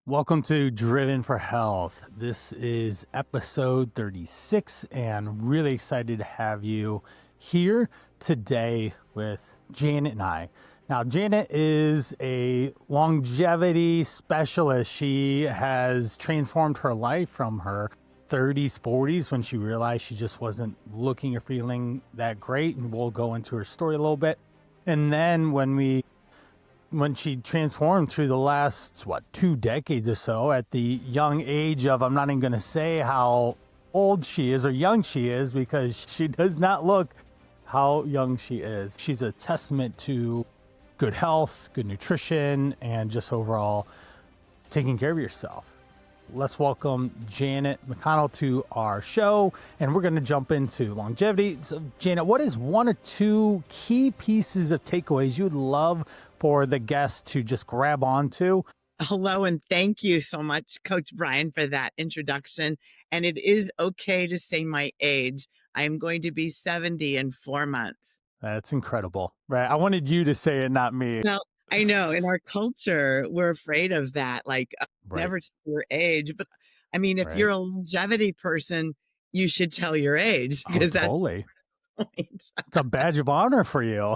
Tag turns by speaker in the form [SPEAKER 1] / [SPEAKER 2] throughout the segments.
[SPEAKER 1] Welcome to Driven for Health. This is episode 36, and really excited to have you here today with Janet and I. Now, Janet is a longevity specialist. She has transformed her life from her 30s, 40s when she realized she just wasn't looking or feeling that great, and we'll go into her story a little bit. And then when she transformed through the last, 2 decades or so at the young age of, I'm not even going to say how old she is or young she is because she does not look how young she is. She's a testament to good health, good nutrition, and just overall taking care of yourself. Let's welcome Janet McConnell to our show, and we're going to jump into longevity. So, Janet, what is one or two key pieces of takeaways you would love for the guests to just grab onto?
[SPEAKER 2] Hello, and thank you so much, Coach Brian, for that introduction. And it is okay to say my age. I am going to be 70 in 4 months.
[SPEAKER 1] That's incredible, right? I wanted you to say it, not me.
[SPEAKER 2] Well, I know in our culture, we're afraid of that, like
[SPEAKER 1] Right,
[SPEAKER 2] never tell your age. But I mean, if
[SPEAKER 1] right.
[SPEAKER 2] you're a longevity person, you should tell your age
[SPEAKER 1] Oh,
[SPEAKER 2] because that's
[SPEAKER 1] totally.
[SPEAKER 2] the point.
[SPEAKER 1] It's a badge of honor for you,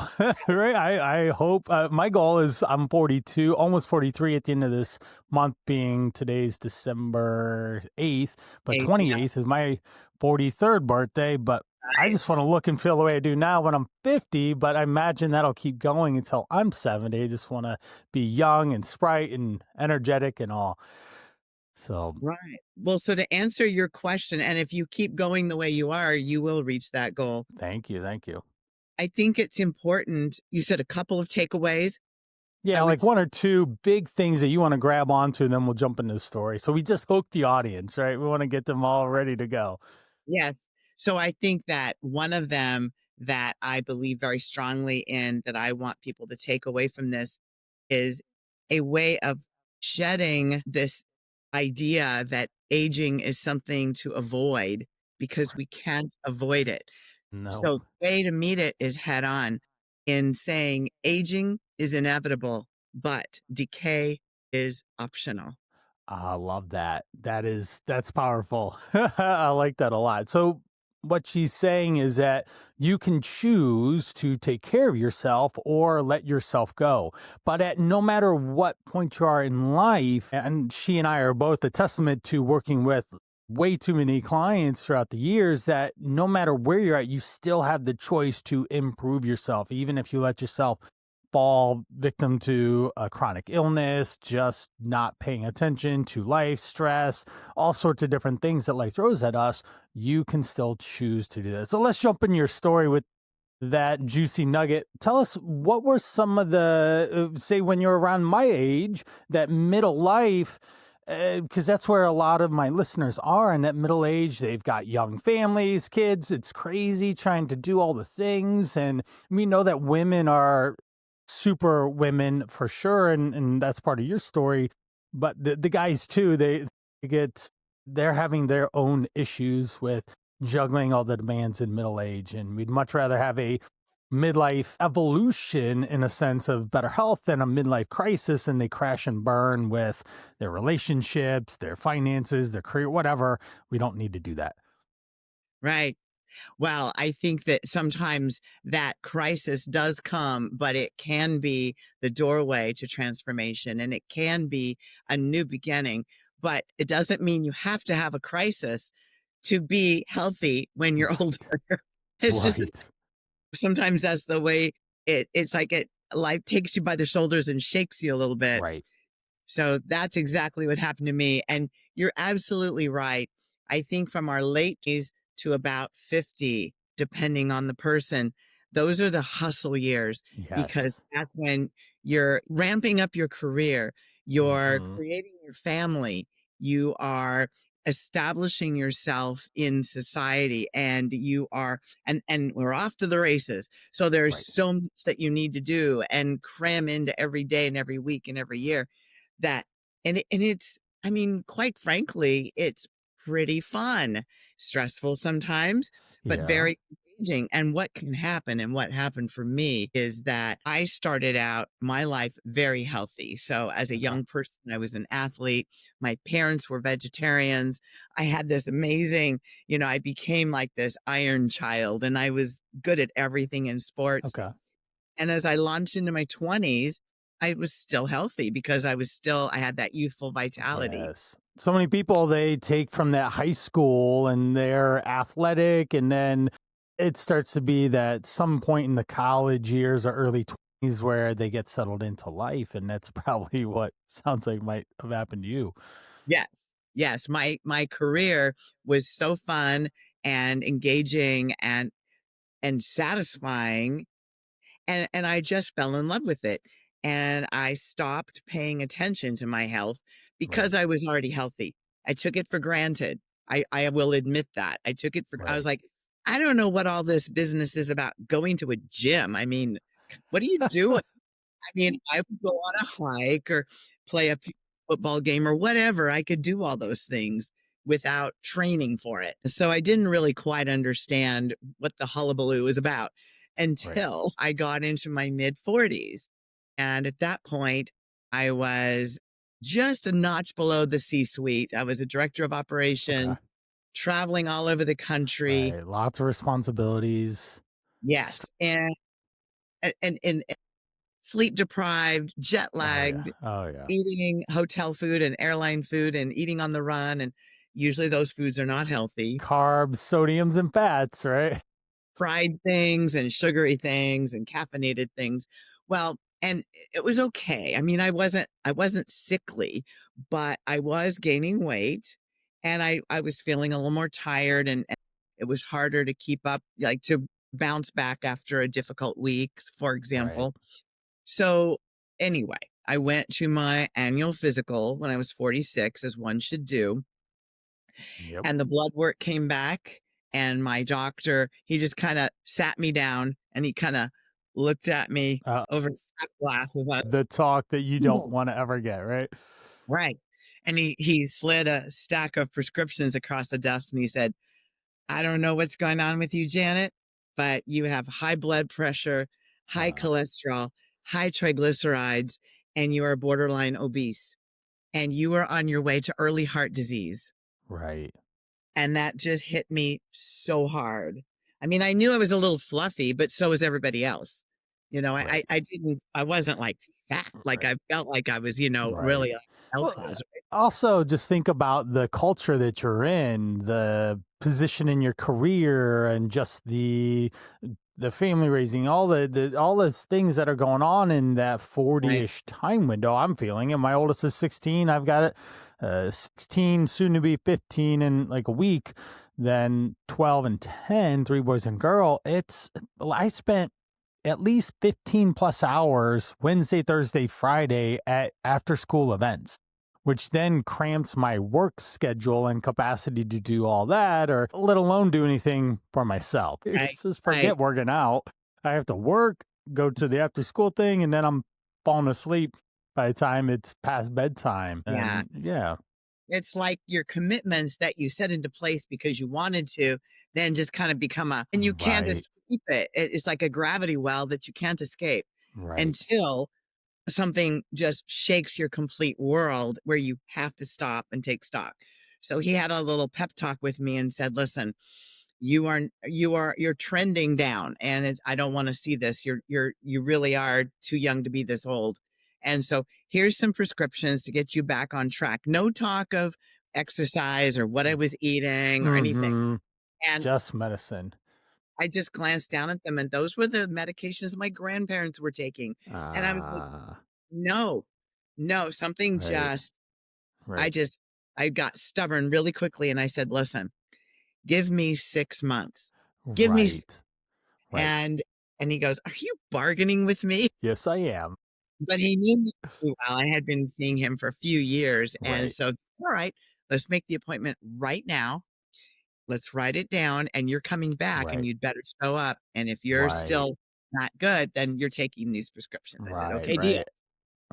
[SPEAKER 1] right? I hope my goal is I'm 42, almost 43 at the end of this month, being today's December 8th, but
[SPEAKER 2] Hey, yeah,
[SPEAKER 1] 28th is my 43rd birthday. But I just want
[SPEAKER 2] nice.
[SPEAKER 1] to look and feel the way I do now when I'm 50, but I imagine that'll keep going until I'm 70. I just want to be young and sprite and energetic and all. So
[SPEAKER 2] Right. Well, so to answer your question, and if you keep going the way you are, you will reach that goal.
[SPEAKER 1] thank you. Thank you.
[SPEAKER 2] I think it's important. You said a couple of takeaways. I
[SPEAKER 1] Yeah,
[SPEAKER 2] would,
[SPEAKER 1] like one or two big things that you want to grab onto, and then we'll jump into the story. So we just hooked the audience, right? We want to get them all ready to go.
[SPEAKER 2] yes. So I think that one of them that I believe very strongly in that I want people to take away from this is a way of shedding this idea that aging is something to avoid because we can't avoid it.
[SPEAKER 1] No,
[SPEAKER 2] So the way to meet it is head on in saying aging is inevitable, but decay is optional.
[SPEAKER 1] I love that. That's powerful. I like that a lot. So what she's saying is that you can choose to take care of yourself or let yourself go. But at no matter what point you are in life, and she and I are both a testament to working with way too many clients throughout the years, that no matter where you're at, you still have the choice to improve yourself, even if you let yourself fall victim to a chronic illness, just not paying attention to life, stress, all sorts of different things that life throws at us. You can still choose to do that. So let's jump into your story with that juicy nugget. Tell us, what were some of the, say, when you're around my age, that middle life, because that's where a lot of my listeners are in that middle age. They've got young families, kids. It's crazy trying to do all the things. And we know that women are super women for sure, and that's part of your story. But the guys too, they're having their own issues with juggling all the demands in middle age, and we'd much rather have a midlife evolution in a sense of better health than a midlife crisis, and they crash and burn with their relationships, their finances, their career, whatever. We don't need to do that.
[SPEAKER 2] Right. Well, I think that sometimes that crisis does come, but it can be the doorway to transformation and it can be a new beginning. But it doesn't mean you have to have a crisis to be healthy when you're older.
[SPEAKER 1] Right.
[SPEAKER 2] It's just
[SPEAKER 1] Right.
[SPEAKER 2] sometimes that's the way it's like life takes you by the shoulders and shakes you a little bit.
[SPEAKER 1] Right.
[SPEAKER 2] So that's exactly what happened to me. And you're absolutely right. I think from our late teens to about 50, depending on the person, those are the hustle years because
[SPEAKER 1] Yes.
[SPEAKER 2] that's when you're ramping up your career, you're
[SPEAKER 1] Hmm.
[SPEAKER 2] creating your family, you are establishing yourself in society and you are and we're off to the races. So there's
[SPEAKER 1] Right.
[SPEAKER 2] so much that you need to do and cram into every day and every week and every year that and it's I mean, quite frankly, it's pretty fun. Stressful sometimes, but
[SPEAKER 1] Yeah.
[SPEAKER 2] very aging. And what can happen and what happened for me is that I started out my life very healthy. So as a
[SPEAKER 1] Okay.
[SPEAKER 2] young person, I was an athlete. My parents were vegetarians. I had this amazing, I became like this iron child and I was good at everything in sports.
[SPEAKER 1] Okay.
[SPEAKER 2] And as I launched into my 20s, I was still healthy because I had that youthful vitality.
[SPEAKER 1] Yes. So many people, they take from that high school and they're athletic, and then it starts to be that some point in the college years or early 20s where they get settled into life. And that's probably what sounds like might have happened to you.
[SPEAKER 2] Yes. Yes, my career was so fun and engaging and satisfying, and I just fell in love with it, and I stopped paying attention to my health
[SPEAKER 1] Right.
[SPEAKER 2] because I was already healthy. I took it for granted. I will admit that. I was
[SPEAKER 1] Right.
[SPEAKER 2] like, "I don't know what all this business is about going to a gym. I mean, what are you doing?" I mean, I would go on a hike or play a football game or whatever. I could do all those things without training for it. So I didn't really quite understand what the hullabaloo was about
[SPEAKER 1] Right.
[SPEAKER 2] until I got into my mid 40s. And at that point, I was just a notch below the C suite. I was a director of
[SPEAKER 1] Okay.
[SPEAKER 2] operations, traveling all over the country.
[SPEAKER 1] Right. Lots of responsibilities.
[SPEAKER 2] Yes. And sleep deprived, jet
[SPEAKER 1] Oh, yeah.
[SPEAKER 2] lagged,
[SPEAKER 1] Oh, yeah.
[SPEAKER 2] eating hotel food and airline food and eating on the run, and usually those foods are not healthy.
[SPEAKER 1] Carbs, sodiums, and fats, right?
[SPEAKER 2] Fried things and sugary things and caffeinated things. Well, and it was okay. I mean, I wasn't sickly, but I was gaining weight and I was feeling a little more tired and it was harder to keep up, like to bounce back after a difficult week, for
[SPEAKER 1] Right.
[SPEAKER 2] example. So, anyway, I went to my annual physical when I was 46, as one should do,
[SPEAKER 1] Yep.
[SPEAKER 2] and the blood work came back, and my doctor, he just kinda sat me down, and he kinda looked at me
[SPEAKER 1] Uh,
[SPEAKER 2] over his shot glasses,
[SPEAKER 1] the talk that you don't
[SPEAKER 2] "Yeah."
[SPEAKER 1] want to ever get, right?
[SPEAKER 2] Right, and he slid a stack of prescriptions across the desk, and he said, "I don't know what's going on with you, Janet, but you have high blood pressure, high
[SPEAKER 1] Uh,
[SPEAKER 2] cholesterol, high triglycerides, and you are borderline obese." And you were on your way to early heart disease.
[SPEAKER 1] right.
[SPEAKER 2] And that just hit me so hard. I mean, I knew I was a little fluffy, but so was everybody else.
[SPEAKER 1] Right.
[SPEAKER 2] I wasn't like fat. Like
[SPEAKER 1] Right.
[SPEAKER 2] I felt like I was,
[SPEAKER 1] Right.
[SPEAKER 2] really a health
[SPEAKER 1] Well,
[SPEAKER 2] hazard.
[SPEAKER 1] also just think about the culture that you're in, the position in your career, and just the family raising, all those things that are going on in that
[SPEAKER 2] Right.
[SPEAKER 1] 40-ish time window. I'm feeling it. My oldest is 16. I've got it 16, soon to be 15 in like a week. Then 12 and 10, three boys and girl. I spent at least 15 plus hours Wednesday, Thursday, Friday at after school events, which then cramps my work schedule and capacity to do all that, or let alone do anything for myself.
[SPEAKER 2] Right.
[SPEAKER 1] It's just
[SPEAKER 2] Right.
[SPEAKER 1] forget working out. I have to work, go to the after school thing, and then I'm falling asleep by the time it's past bedtime.
[SPEAKER 2] Yeah.
[SPEAKER 1] And yeah,
[SPEAKER 2] It's like your commitments that you set into place because you wanted to, then just kind of become and you can't
[SPEAKER 1] right,
[SPEAKER 2] escape it. It's like a gravity well that you can't escape
[SPEAKER 1] right,
[SPEAKER 2] until something just shakes your complete world where you have to stop and take stock. So he had a little pep talk with me and said, "Listen, you're trending down and I don't want to see this. You really are too young to be this old. And so here's some prescriptions to get you back on track. No talk of exercise or what I was eating or anything."
[SPEAKER 1] mm-hmm.
[SPEAKER 2] And
[SPEAKER 1] Just medicine.
[SPEAKER 2] I just glanced down at them and those were the medications my grandparents were taking. And I was like,
[SPEAKER 1] Ah,
[SPEAKER 2] no, no, something
[SPEAKER 1] right,
[SPEAKER 2] just, I
[SPEAKER 1] right,
[SPEAKER 2] just, I got stubborn really quickly and I said, "Listen, give me 6 months. Give me,"
[SPEAKER 1] right, right.
[SPEAKER 2] and and he goes, "Are you bargaining with me?"
[SPEAKER 1] Yes, I am.
[SPEAKER 2] But he knew me pretty well. I had been seeing him for a few years, and
[SPEAKER 1] Right,
[SPEAKER 2] so, "All right, let's make the appointment right now. Let's write it down, and you're coming back, and
[SPEAKER 1] right,
[SPEAKER 2] you'd better show up, and if you're
[SPEAKER 1] right,
[SPEAKER 2] still not good, then you're taking these prescriptions." I said,
[SPEAKER 1] right,
[SPEAKER 2] "Okay, deal."
[SPEAKER 1] right.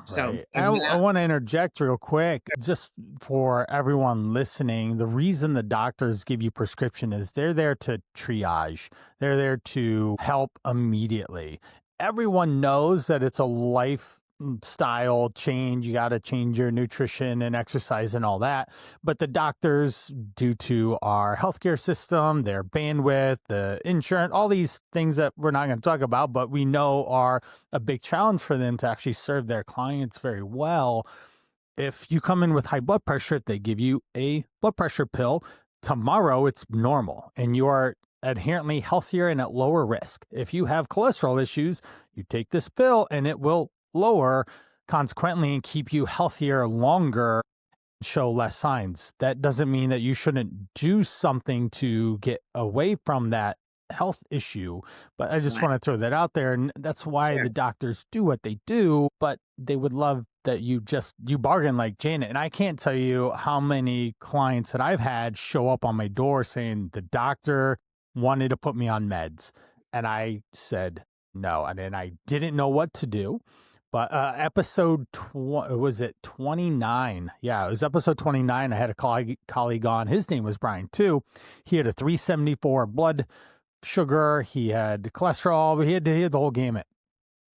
[SPEAKER 2] So
[SPEAKER 1] Right. I
[SPEAKER 2] that
[SPEAKER 1] want to interject real quick, just for everyone listening. The reason the doctors give you prescription is they're there to triage. They're there to help immediately. Everyone knows that it's a lifestyle change. You got to change your nutrition and exercise and all that. But the doctors, due to our healthcare system, their bandwidth, the insurance, all these things that we're not going to talk about, but we know are a big challenge for them to actually serve their clients very well. If you come in with high blood pressure, they give you a blood pressure pill. Tomorrow it's normal and you are inherently healthier and at lower risk. If you have cholesterol issues, you take this pill and it will lower consequently and keep you healthier longer, show less signs. That doesn't mean that you shouldn't do something to get away from that health issue, but I just
[SPEAKER 2] right,
[SPEAKER 1] want to throw that out there. And that's why
[SPEAKER 2] sure.
[SPEAKER 1] the doctors do what they do, but they would love that you bargain like Janet. And I can't tell you how many clients that I've had show up on my door saying the doctor wanted to put me on meds. And I said no. And then I didn't know what to do. But was it 29? Yeah, it was episode 29. I had a colleague on. His name was Brian, too. He had a 374 blood sugar. He had cholesterol. He had the whole gamut.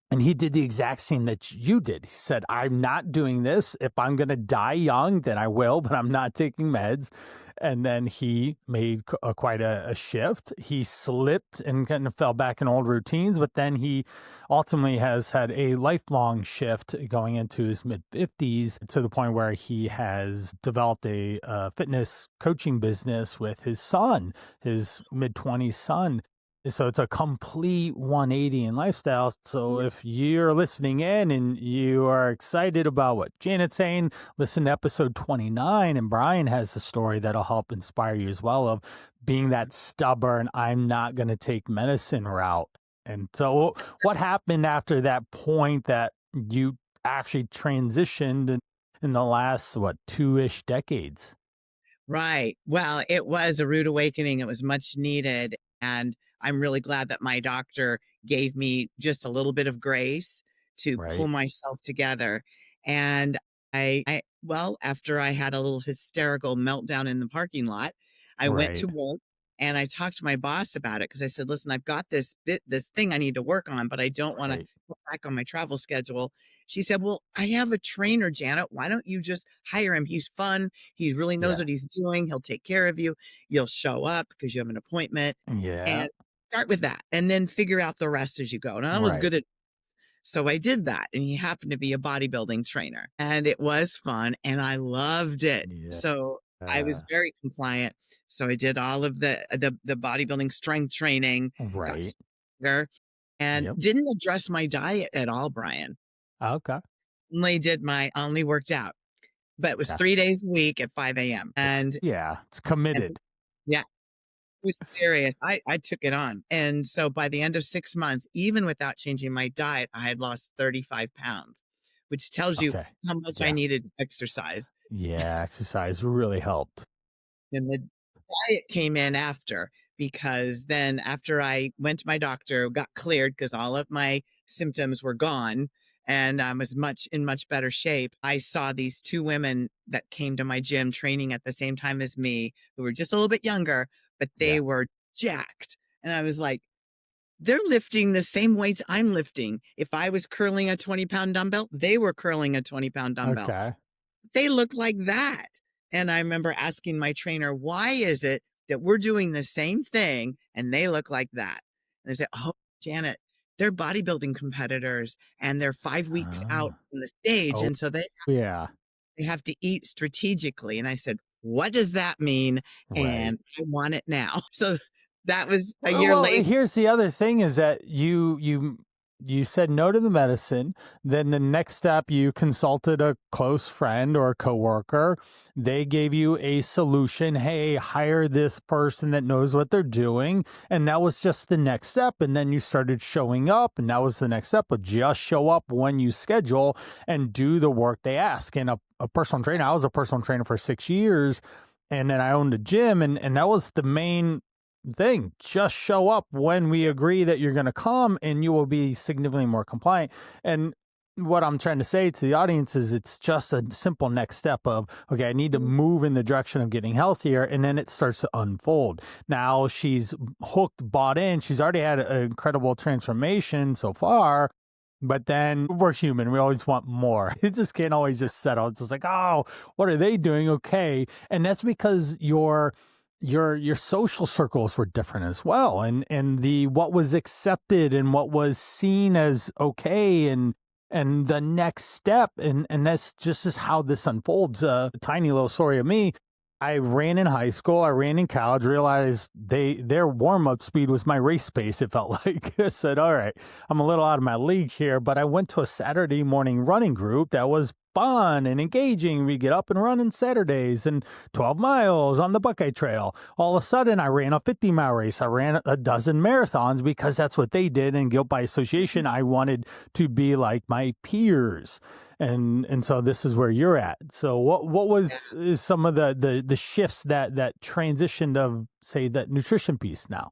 [SPEAKER 1] And he did the exact same that you did. He said, I'm not doing this. If I'm going to die young, then I will, but I'm not taking meds. And then he made quite a shift. He slipped and kind of fell back in old routines, but then he ultimately has had a lifelong shift going into his mid 50s to the point where he has developed a fitness coaching business with his son, his mid 20s son. So it's a complete 180 in lifestyle. So if you're listening in and you are excited about what Janet's saying, listen to episode 29. And Brian has a story that'll help inspire you as well of being that stubborn, I'm not going to take medicine route. And so what happened after that point that you actually transitioned in the last, what, 2-ish decades?
[SPEAKER 2] Right. Well, it was a rude awakening. It was much needed. And I'm really glad that my doctor gave me just a little bit of grace to pull
[SPEAKER 1] Right.
[SPEAKER 2] myself together. And well, after I had a little hysterical meltdown in the parking lot, I went to
[SPEAKER 1] Right.
[SPEAKER 2] work and I talked to my boss about it because I said, listen, I've got this thing I need to work on, but I don't want to
[SPEAKER 1] Right.
[SPEAKER 2] go back on my travel schedule. She said, well, I have a trainer, Janet. Why don't you just hire him? He's fun. He really knows
[SPEAKER 1] Yeah.
[SPEAKER 2] what he's doing. He'll take care of you. You'll show up because you have an appointment
[SPEAKER 1] Yeah.
[SPEAKER 2] and start with that and then figure out the rest as you go. And I was
[SPEAKER 1] Right.
[SPEAKER 2] good at so I did that and he happened to be a bodybuilding trainer and it was fun and I loved it.
[SPEAKER 1] Yeah.
[SPEAKER 2] So I was very compliant. So I did all of the bodybuilding strength training, got
[SPEAKER 1] Right.
[SPEAKER 2] stronger and
[SPEAKER 1] Yep.
[SPEAKER 2] didn't address my diet at all, Brian.
[SPEAKER 1] Okay.
[SPEAKER 2] Only worked out, but it was
[SPEAKER 1] Gotcha.
[SPEAKER 2] 3 days a week at 5 AM.
[SPEAKER 1] Yeah, it's
[SPEAKER 2] And
[SPEAKER 1] committed.
[SPEAKER 2] yeah, it was serious. I took it on. And so by the end of 6 months, even without changing my diet, I had lost 35 pounds, which tells you
[SPEAKER 1] Okay.
[SPEAKER 2] how much I
[SPEAKER 1] Yeah.
[SPEAKER 2] needed to exercise.
[SPEAKER 1] Yeah, exercise really helped.
[SPEAKER 2] And the diet came in after, because then after I went to my doctor, got cleared because all of my symptoms were gone and I was in much better shape. I saw these 2 women that came to my gym training at the same time as me, who were just a little bit younger, but
[SPEAKER 1] Yeah.
[SPEAKER 2] they were jacked. And I was like, they're lifting the same weights I'm lifting. If I was curling a 20-pound dumbbell, they were curling a 20-pound dumbbell.
[SPEAKER 1] Okay.
[SPEAKER 2] They look like that. And I remember asking my trainer, why is it that we're doing the same thing and they look like that? And I said, oh, Janet, they're bodybuilding competitors and they're 5 weeks out
[SPEAKER 1] Ah.
[SPEAKER 2] from the stage.
[SPEAKER 1] Oh,
[SPEAKER 2] And so
[SPEAKER 1] yeah.
[SPEAKER 2] they have to eat strategically. And I said, what does that mean?
[SPEAKER 1] Right.
[SPEAKER 2] And I want it now. So that was a year
[SPEAKER 1] Well,
[SPEAKER 2] later.
[SPEAKER 1] here's the other thing is that you said no to the medicine. Then the next step, you consulted a close friend or a coworker. They gave you a solution. Hey, hire this person that knows what they're doing. And that was just the next step. And then you started showing up, and that was the next step. But just show up when you schedule and do the work they ask. And a personal trainer, I was a personal trainer for 6 years. And then I owned a gym, and that was the main thing. Just show up when we agree that you're going to come and you will be significantly more compliant. And what I'm trying to say to the audience is it's just a simple next step of, okay, I need to move in the direction of getting healthier. And then it starts to unfold. Now she's hooked, bought in. She's already had an incredible transformation so far. But then we're human. We always want more. It just can't always just settle. It's just like, oh, what are they doing? Okay. And that's because your social circles were different as well. And the what was accepted and what was seen as okay and the next step, and that's just is how this unfolds. A tiny little story of me. I ran in high school, I ran in college, realized their warm-up speed was my race pace, it felt like. I said, all right, I'm a little out of my league here, but I went to a Saturday morning running group that was fun and engaging. We get up and run on Saturdays and 12 miles on the Buckeye Trail. All of a sudden, I ran a 50-mile race. I ran a dozen marathons because that's what they did. And guilt by association, I wanted to be like my peers. And so this is where you're at. So what was is some of the shifts that transitioned of, say, that nutrition piece now?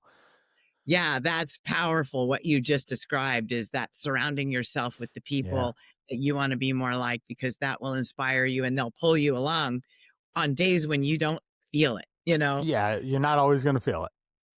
[SPEAKER 2] Yeah, that's powerful. What you just described is that surrounding yourself with the
[SPEAKER 1] Yeah.
[SPEAKER 2] people that you want to be more like, because that will inspire you and they'll pull you along on days when you don't feel it, you know?
[SPEAKER 1] Yeah, you're not always going to feel it.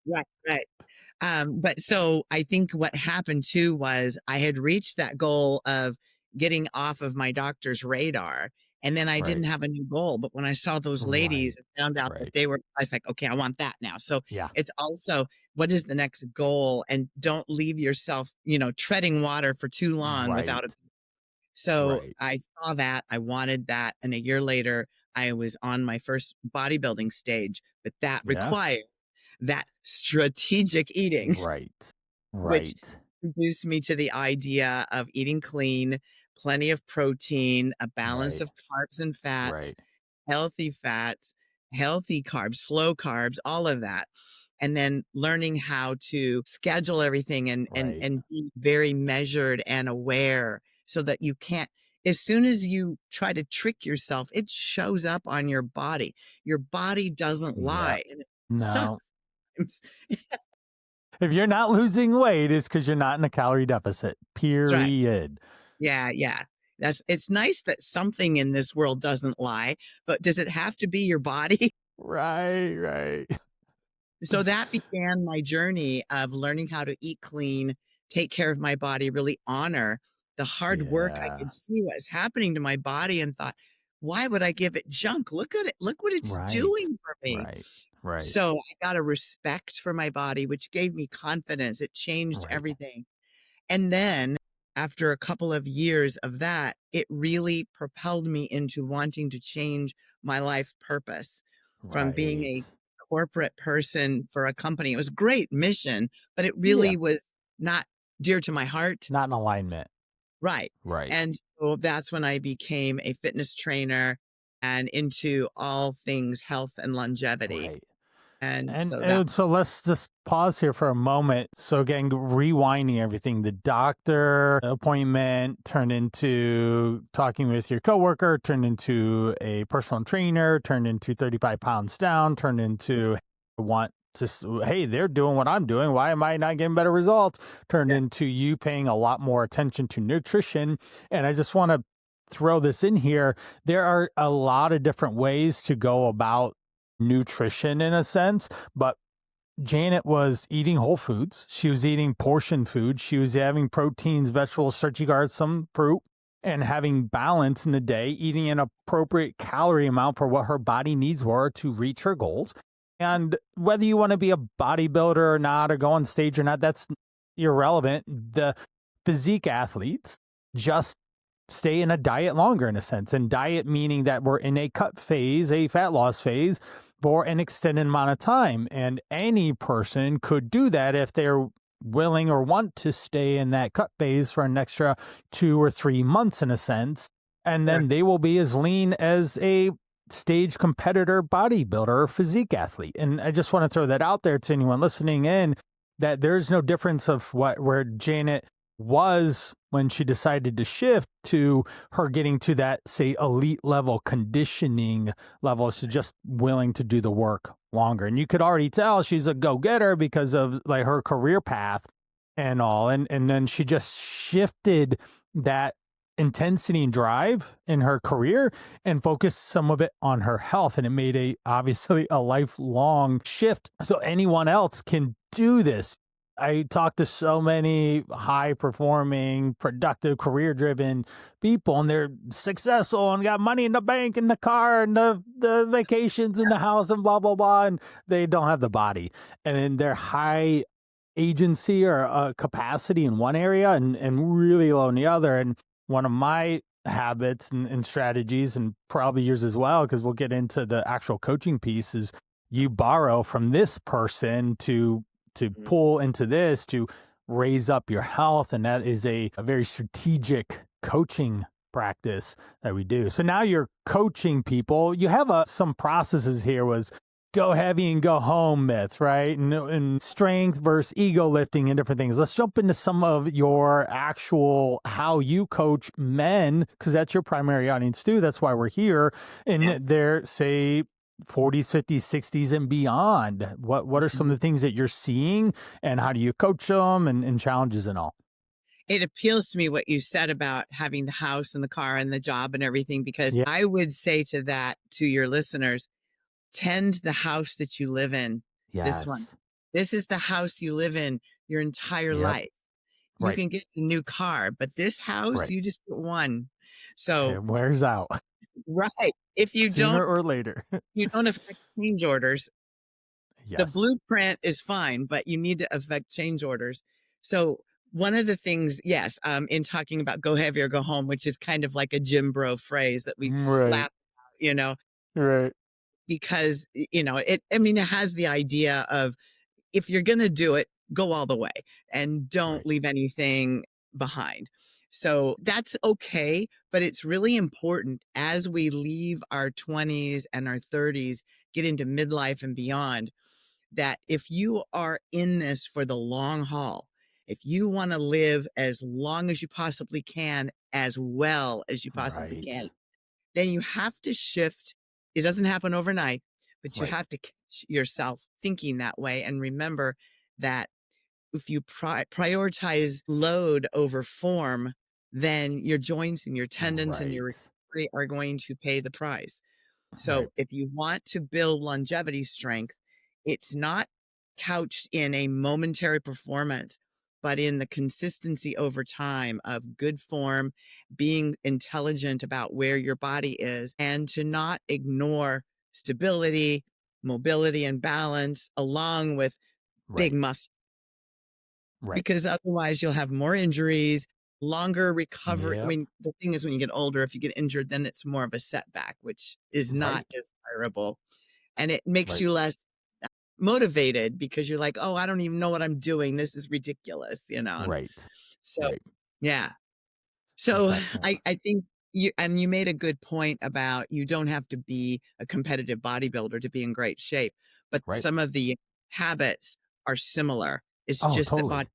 [SPEAKER 2] Right, right. But so I think what happened too was I had reached that goal of getting off of my doctor's radar. And then I didn't
[SPEAKER 1] Right.
[SPEAKER 2] have a new goal. But when I saw those ladies
[SPEAKER 1] Right.
[SPEAKER 2] and found out that
[SPEAKER 1] Right.
[SPEAKER 2] they were, I was like, okay, I want that now. So
[SPEAKER 1] Yeah.
[SPEAKER 2] it's also what is the next goal? And don't leave yourself, treading water for too long without a.
[SPEAKER 1] Right.
[SPEAKER 2] So
[SPEAKER 1] Right.
[SPEAKER 2] I saw that, I wanted that. And a year later, I was on my first bodybuilding stage, but that
[SPEAKER 1] Yeah.
[SPEAKER 2] required that strategic eating,
[SPEAKER 1] Right.
[SPEAKER 2] which
[SPEAKER 1] Right.
[SPEAKER 2] introduced me to the idea of eating clean, plenty of protein, a balance
[SPEAKER 1] Right.
[SPEAKER 2] of carbs and fats,
[SPEAKER 1] Right.
[SPEAKER 2] fats, healthy carbs, slow carbs, all of that. And then learning how to schedule everything and and
[SPEAKER 1] Right.
[SPEAKER 2] and be very measured and aware so that you can't, as soon as you try to trick yourself, it shows up on your body. Your body doesn't
[SPEAKER 1] Yeah.
[SPEAKER 2] lie. And it
[SPEAKER 1] No.
[SPEAKER 2] sucks.
[SPEAKER 1] If you're not losing weight, it's because you're not in a calorie deficit.
[SPEAKER 2] That's right.
[SPEAKER 1] Period.
[SPEAKER 2] Yeah, yeah. It's nice that something in this world doesn't lie, but does it have to be your body?
[SPEAKER 1] Right. Right.
[SPEAKER 2] So that began my journey of learning how to eat clean, take care of my body, really honor the hard work. I
[SPEAKER 1] Yeah.
[SPEAKER 2] could see what was happening to my body and thought, why would I give it junk? Look at it. Look what it's
[SPEAKER 1] Right.
[SPEAKER 2] doing for me.
[SPEAKER 1] Right. Right.
[SPEAKER 2] So I got a respect for my body, which gave me confidence. It changed
[SPEAKER 1] Right.
[SPEAKER 2] everything. And then after a couple of years of that, it really propelled me into wanting to change my life purpose from being
[SPEAKER 1] Right.
[SPEAKER 2] a corporate person for a company. It was a great mission, but it
[SPEAKER 1] Yeah.
[SPEAKER 2] really was not dear to my heart.
[SPEAKER 1] Not in alignment.
[SPEAKER 2] Right.
[SPEAKER 1] Right.
[SPEAKER 2] And so that's when I became a fitness trainer and into all things health and longevity.
[SPEAKER 1] Right.
[SPEAKER 2] And
[SPEAKER 1] And,
[SPEAKER 2] so that,
[SPEAKER 1] and so let's just pause here for a moment. So again, rewinding everything, the doctor appointment turned into talking with your coworker, turned into a personal trainer, turned into 35 pounds down, turned into want to, hey, they're doing what I'm doing. Why am I not getting better results? Turned
[SPEAKER 2] yeah,
[SPEAKER 1] into you paying a lot more attention to nutrition. And I just want to throw this in here. There are a lot of different ways to go about nutrition in a sense, but Janet was eating whole foods. She was eating portion food. She was having proteins, vegetables, starchy carbs, some fruit, and having balance in the day, eating an appropriate calorie amount for what her body needs were to reach her goals. And whether you want to be a bodybuilder or not, or go on stage or not, that's irrelevant. The physique athletes just stay in a diet longer in a sense. And diet meaning that we're in a cut phase, a fat loss phase for an extended amount of time. And any person could do that if they're willing or want to stay in that cut phase for an extra 2 or 3 months in a sense. And
[SPEAKER 2] sure.
[SPEAKER 1] then they will be as lean as a stage competitor bodybuilder or physique athlete. And I just want to throw that out there to anyone listening in, that there's no difference of where Janet was when she decided to shift to her getting to that, say, elite level conditioning level. She's just willing to do the work longer. And you could already tell she's a go-getter because of like her career path and all. And then she just shifted that intensity and drive in her career and focused some of it on her health. And it made obviously a lifelong shift. So anyone else can do this. I talk to so many high performing, productive, career driven people, and they're successful and got money in the bank and the car and the vacations in the house and blah, blah, blah. And they don't have the body. And then they're high agency or capacity in one area and really low in the other. And one of my habits and strategies, and probably yours as well, because we'll get into the actual coaching piece, is you borrow from this person to pull into this to raise up your health. And that is a very strategic coaching practice that we do. So now you're coaching people. You have some processes here was go heavy and go home myths, right? And strength versus ego lifting and different things. Let's jump into some of your actual how you coach men, because that's your primary audience too. That's why we're here. And they're, say, 40s, 50s, 60s, and beyond. What are some of the things that you're seeing, and how do you coach them, and challenges and all?
[SPEAKER 2] It appeals to me what you said about having the house and the car and the job and everything, because I would say to your listeners, tend the house that you live in. This one.
[SPEAKER 1] Yes.
[SPEAKER 2] This is the house you live in your entire life. You can get a new car, but this house, you just get one. So
[SPEAKER 1] it wears out.
[SPEAKER 2] Right. If you
[SPEAKER 1] Sooner
[SPEAKER 2] don't
[SPEAKER 1] or later.
[SPEAKER 2] you don't affect change orders.
[SPEAKER 1] Yes.
[SPEAKER 2] The blueprint is fine, but you need to affect change orders. So one of the things, in talking about go heavy or go home, which is kind of like a gym bro phrase that we laugh about,
[SPEAKER 1] Right.
[SPEAKER 2] because, it has the idea of, if you're going to do it, go all the way and don't leave anything behind. So that's okay. But it's really important as we leave our 20s and our 30s, get into midlife and beyond, that if you are in this for the long haul, if you want to live as long as you possibly can, as well as you possibly can, then you have to shift. It doesn't happen overnight, but you have to catch yourself thinking that way. And remember that if you prioritize load over form, then your joints and your tendons and your recovery are going to pay the price. So if you want to build longevity strength, it's not couched in a momentary performance, but in the consistency over time of good form, being intelligent about where your body is, and to not ignore stability, mobility, and balance along with big muscle. Because otherwise you'll have more injuries, longer recovery. I mean, the thing is, when you get older, if you get injured, then it's more of a setback, which is not desirable. And it makes you less motivated, because you're like, oh, I don't even know what I'm doing. This is ridiculous, So, yeah. So I think you made a good point about, you don't have to be a competitive bodybuilder to be in great shape, but some of the habits are similar. It's just that bodybuilding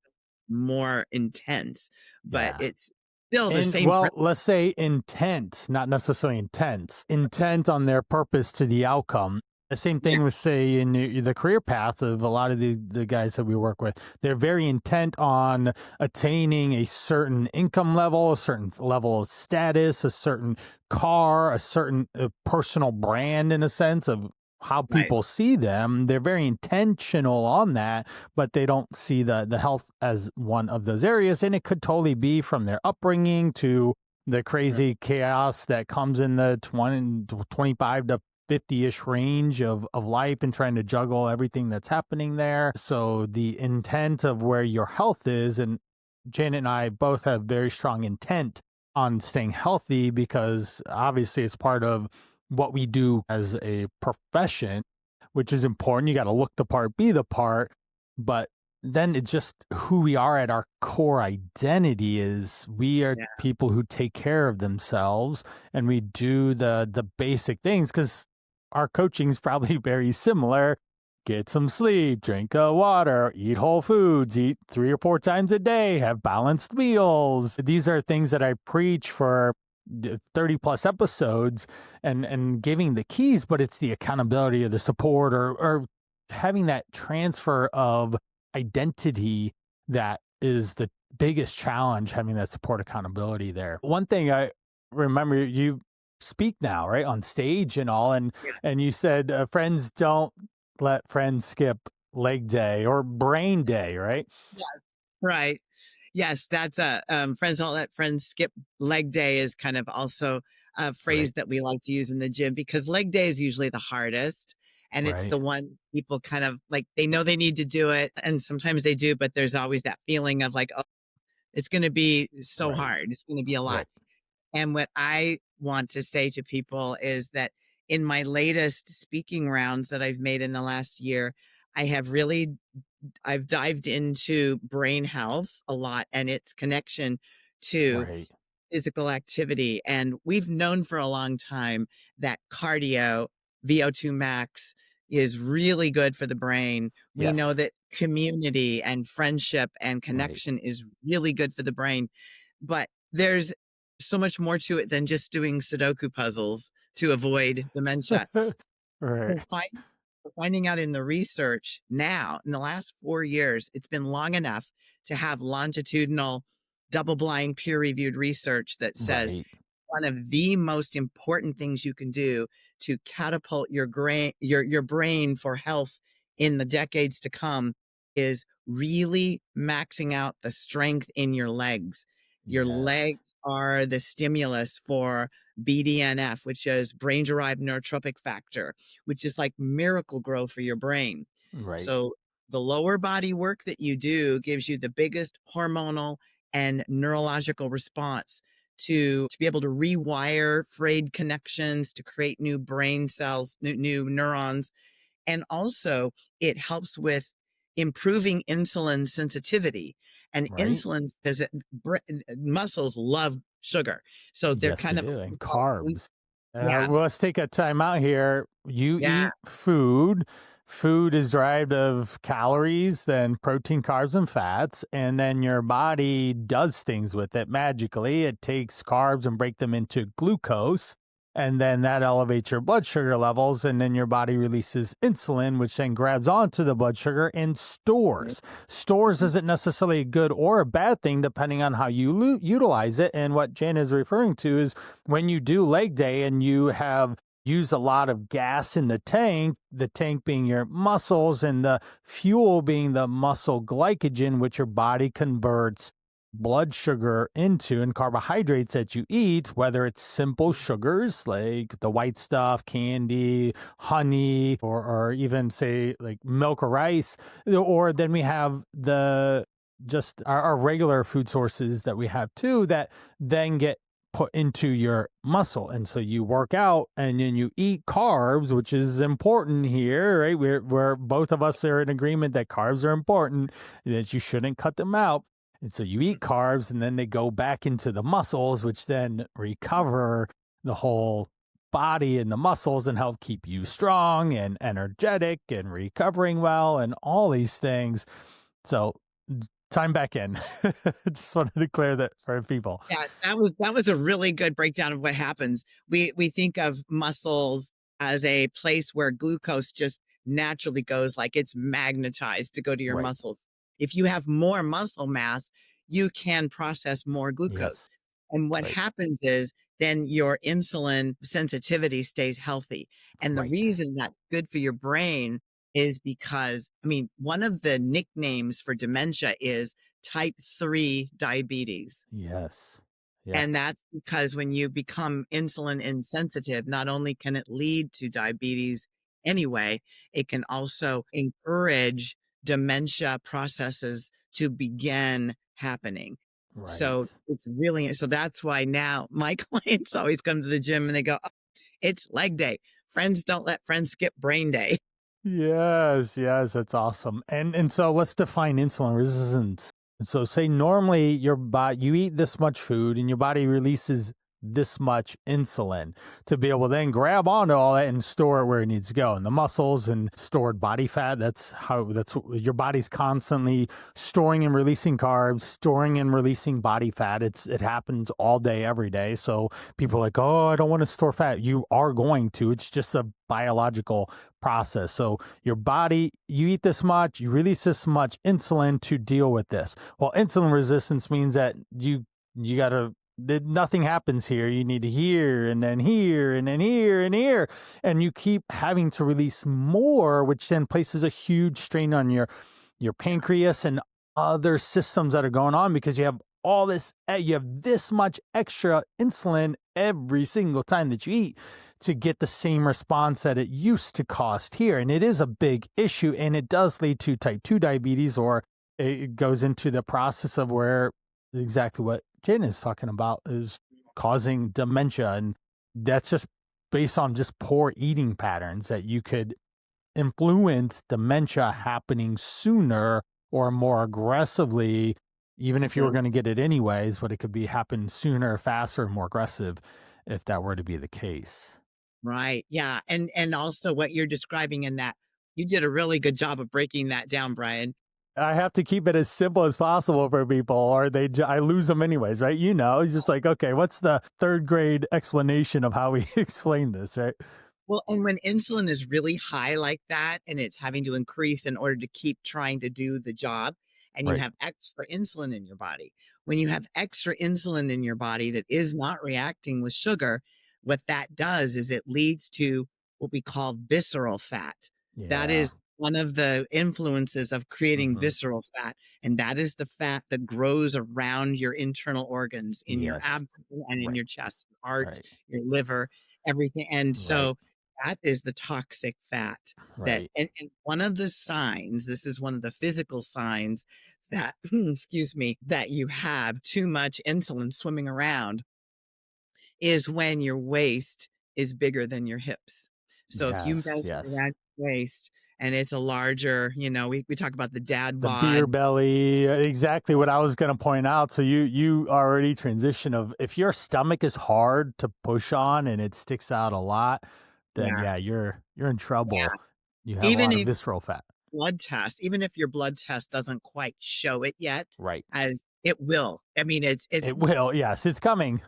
[SPEAKER 2] more intense, but it's still the same.
[SPEAKER 1] Well, let's say intent, not necessarily intense. Intent on their purpose to the outcome. The same thing with, say, in the career path of a lot of the guys that we work with. They're very intent on attaining a certain income level, a certain level of status, a certain car, a certain personal brand, in a sense of how people see them. They're very intentional on that, but they don't see the health as one of those areas. And it could totally be from their upbringing to the crazy chaos that comes in the 25 to 50-ish range of life, and trying to juggle everything that's happening there. So the intent of where your health is, and Janet and I both have very strong intent on staying healthy, because obviously it's part of what we do as a profession, which is important. You got to look the part, be the part, but then it's just who we are at our core identity is we are people who take care of themselves, and we do the basic things, because our coaching is probably very similar. Get some sleep, drink water, eat whole foods, eat 3 or 4 times a day, have balanced meals. These are things that I preach for 30 plus episodes, and giving the keys, but it's the accountability or the support, or having that transfer of identity that is the biggest challenge, having that support accountability there. One thing I remember, you speak now, right, on stage and all, and you said friends don't let friends skip leg day or brain day, right?
[SPEAKER 2] Yeah, right. Yes, that's a friends don't let friends skip leg day is kind of also a
[SPEAKER 1] Right,
[SPEAKER 2] phrase that we like to use in the gym because leg day is usually the hardest. And it's
[SPEAKER 1] right,
[SPEAKER 2] the one people kind of like, they know they need to do it. And sometimes they do, but there's always that feeling of like, oh, it's going to be so
[SPEAKER 1] right,
[SPEAKER 2] hard. It's going to be a lot.
[SPEAKER 1] right.
[SPEAKER 2] And what I want to say to people is that in my latest speaking rounds that I've made in the last year, I have really I've dived into brain health a lot and its connection to
[SPEAKER 1] Right.
[SPEAKER 2] physical activity. And we've known for a long time that cardio, VO2 max, is really good for the brain. We know
[SPEAKER 1] Yes.
[SPEAKER 2] that community and friendship and
[SPEAKER 1] Right.
[SPEAKER 2] connection is really good for the brain. But there's so much more to it than just doing Sudoku puzzles to avoid dementia.
[SPEAKER 1] Right.
[SPEAKER 2] We're finding out in the research now, in the last 4 years, it's been long enough to have longitudinal, double-blind, peer-reviewed research that says
[SPEAKER 1] Right.
[SPEAKER 2] one of the most important things you can do to catapult your brain for health in the decades to come is really maxing out the strength in your legs. Your
[SPEAKER 1] Yes.
[SPEAKER 2] legs are the stimulus for BDNF, which is brain derived neurotropic factor, which is like miracle grow for your brain.
[SPEAKER 1] Right.
[SPEAKER 2] So the lower body work that you do gives you the biggest hormonal and neurological response to be able to rewire frayed connections to create new brain cells, new neurons. And also it helps with improving insulin sensitivity. And
[SPEAKER 1] Right.
[SPEAKER 2] insulin, because muscles love sugar. So they're
[SPEAKER 1] Yes, they
[SPEAKER 2] kind of,
[SPEAKER 1] do. And
[SPEAKER 2] we call it,
[SPEAKER 1] carbs.
[SPEAKER 2] yeah,
[SPEAKER 1] Well, let's take a time out here. You
[SPEAKER 2] yeah.
[SPEAKER 1] eat food. Food is derived of calories, then protein, carbs, and fats. And then your body does things with it magically. It takes carbs and break them into glucose. And then that elevates your blood sugar levels. And then your body releases insulin, which then grabs onto the blood sugar and stores. Stores isn't necessarily a good or a bad thing, depending on how you utilize it. And what Jan is referring to is when you do leg day and you have used a lot of gas in the tank being your muscles and the fuel being the muscle glycogen, which your body converts blood sugar into, and carbohydrates that you eat, whether it's simple sugars like the white stuff, candy, honey, or even say like milk or rice, or then we have the just our regular food sources that we have too that then get put into your muscle. And so you work out and then you eat carbs, which is important here, right? We're both of us are in agreement that carbs are important, that you shouldn't cut them out. And so you eat carbs and then they go back into the muscles, which then recover the whole body and the muscles and help keep you strong and energetic and recovering well and all these things. So time back in. Just wanted to clear that for people.
[SPEAKER 2] Yeah, that was a really good breakdown of what happens. We think of muscles as a place where glucose just naturally goes, like it's magnetized to go to your
[SPEAKER 1] Right.
[SPEAKER 2] muscles. If you have more muscle mass, you can process more glucose.
[SPEAKER 1] Yes.
[SPEAKER 2] And what
[SPEAKER 1] Right.
[SPEAKER 2] happens is then your insulin sensitivity stays healthy. And the
[SPEAKER 1] Right.
[SPEAKER 2] reason that's good for your brain is because, I mean, one of the nicknames for dementia is type 3 diabetes.
[SPEAKER 1] Yes. Yeah.
[SPEAKER 2] And that's because when you become insulin insensitive, not only can it lead to diabetes anyway, it can also encourage dementia processes to begin happening. So
[SPEAKER 1] Right.
[SPEAKER 2] it's really, so that's why now my clients always come to the gym and they go, "Oh, it's leg day. Friends don't let friends skip brain day."
[SPEAKER 1] Yes, yes, that's awesome. And so let's define insulin resistance. So say normally your body you eat this much food and your body releases this much insulin to be able to then grab onto all that and store it where it needs to go. And the muscles and stored body fat, that's your body's constantly storing and releasing carbs, storing and releasing body fat. It happens all day, every day. So people are like, oh, I don't want to store fat. You are going to. It's just a biological process. So your body, you eat this much, you release this much insulin to deal with this. Well, insulin resistance means that you gotta, nothing happens here. You need to here and then here and then here and here, and you keep having to release more, which then places a huge strain on your pancreas and other systems that are going on, because you have all this, you have this much extra insulin every single time that you eat to get the same response that it used to cost here. And it is a big issue, and it does lead to type 2 diabetes, or it goes into the process of where exactly what Janet is talking about is causing dementia. And that's just based on just poor eating patterns, that you could influence dementia happening sooner or more aggressively, even if you were going to get it anyways, but it could be happen sooner, faster, more aggressive if that were to be the case.
[SPEAKER 2] Right. Yeah. And also what you're describing in that, you did a really good job of breaking that down, Brian.
[SPEAKER 1] I have to keep it as simple as possible for people, or I lose them anyways, right? It's just like, okay, what's the third grade explanation of how we explain this, right?
[SPEAKER 2] Well, and when insulin is really high like that, and it's having to increase in order to keep trying to do the job, and you
[SPEAKER 1] Right.
[SPEAKER 2] have extra insulin in your body, when you have extra insulin in your body that is not reacting with sugar, what that does is it leads to what we call visceral fat. That
[SPEAKER 1] Yeah.
[SPEAKER 2] is one of the influences of creating
[SPEAKER 1] Hmm.
[SPEAKER 2] visceral fat. And that is the fat that grows around your internal organs in your
[SPEAKER 1] Yes.
[SPEAKER 2] abdomen and in
[SPEAKER 1] Right.
[SPEAKER 2] your chest, your heart,
[SPEAKER 1] Right.
[SPEAKER 2] your liver, everything. And
[SPEAKER 1] Right.
[SPEAKER 2] so that is the toxic fat that,
[SPEAKER 1] Right.
[SPEAKER 2] and one of the signs, this is one of the physical signs that, excuse me, that you have too much insulin swimming around, is when your waist is bigger than your hips. So if you
[SPEAKER 1] Yes.
[SPEAKER 2] measure
[SPEAKER 1] Yes.
[SPEAKER 2] around your waist and it's a larger, we talk about the dad
[SPEAKER 1] The beer
[SPEAKER 2] bod.
[SPEAKER 1] belly, exactly what I was going to point out. So you already transition of, if your stomach is hard to push on and it sticks out a lot, then
[SPEAKER 2] Yeah.
[SPEAKER 1] yeah, you're in
[SPEAKER 2] Yeah.
[SPEAKER 1] trouble. You have a
[SPEAKER 2] Even
[SPEAKER 1] lot of
[SPEAKER 2] if
[SPEAKER 1] visceral fat.
[SPEAKER 2] blood test, even if your blood test doesn't quite show it yet,
[SPEAKER 1] Right.
[SPEAKER 2] as it will. I mean, it's
[SPEAKER 1] It will. Yes, it's coming.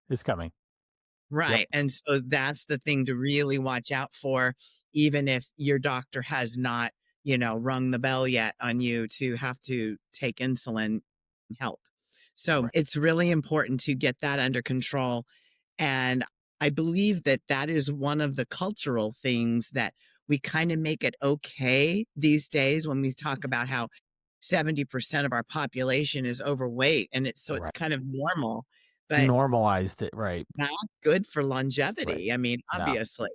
[SPEAKER 1] It's coming. Yep.
[SPEAKER 2] right. And so that's the thing to really watch out for, even if your doctor has not, rung the bell yet on you to have to take insulin help. So
[SPEAKER 1] Right.
[SPEAKER 2] it's really important to get that under control. And I believe that that is one of the cultural things that we kind of make it okay these days when we talk about how 70% of our population is overweight. And it's
[SPEAKER 1] Right.
[SPEAKER 2] kind of normal, but
[SPEAKER 1] Normalized it. Right.
[SPEAKER 2] not good for
[SPEAKER 1] Right.
[SPEAKER 2] longevity. I mean,
[SPEAKER 1] No.
[SPEAKER 2] obviously,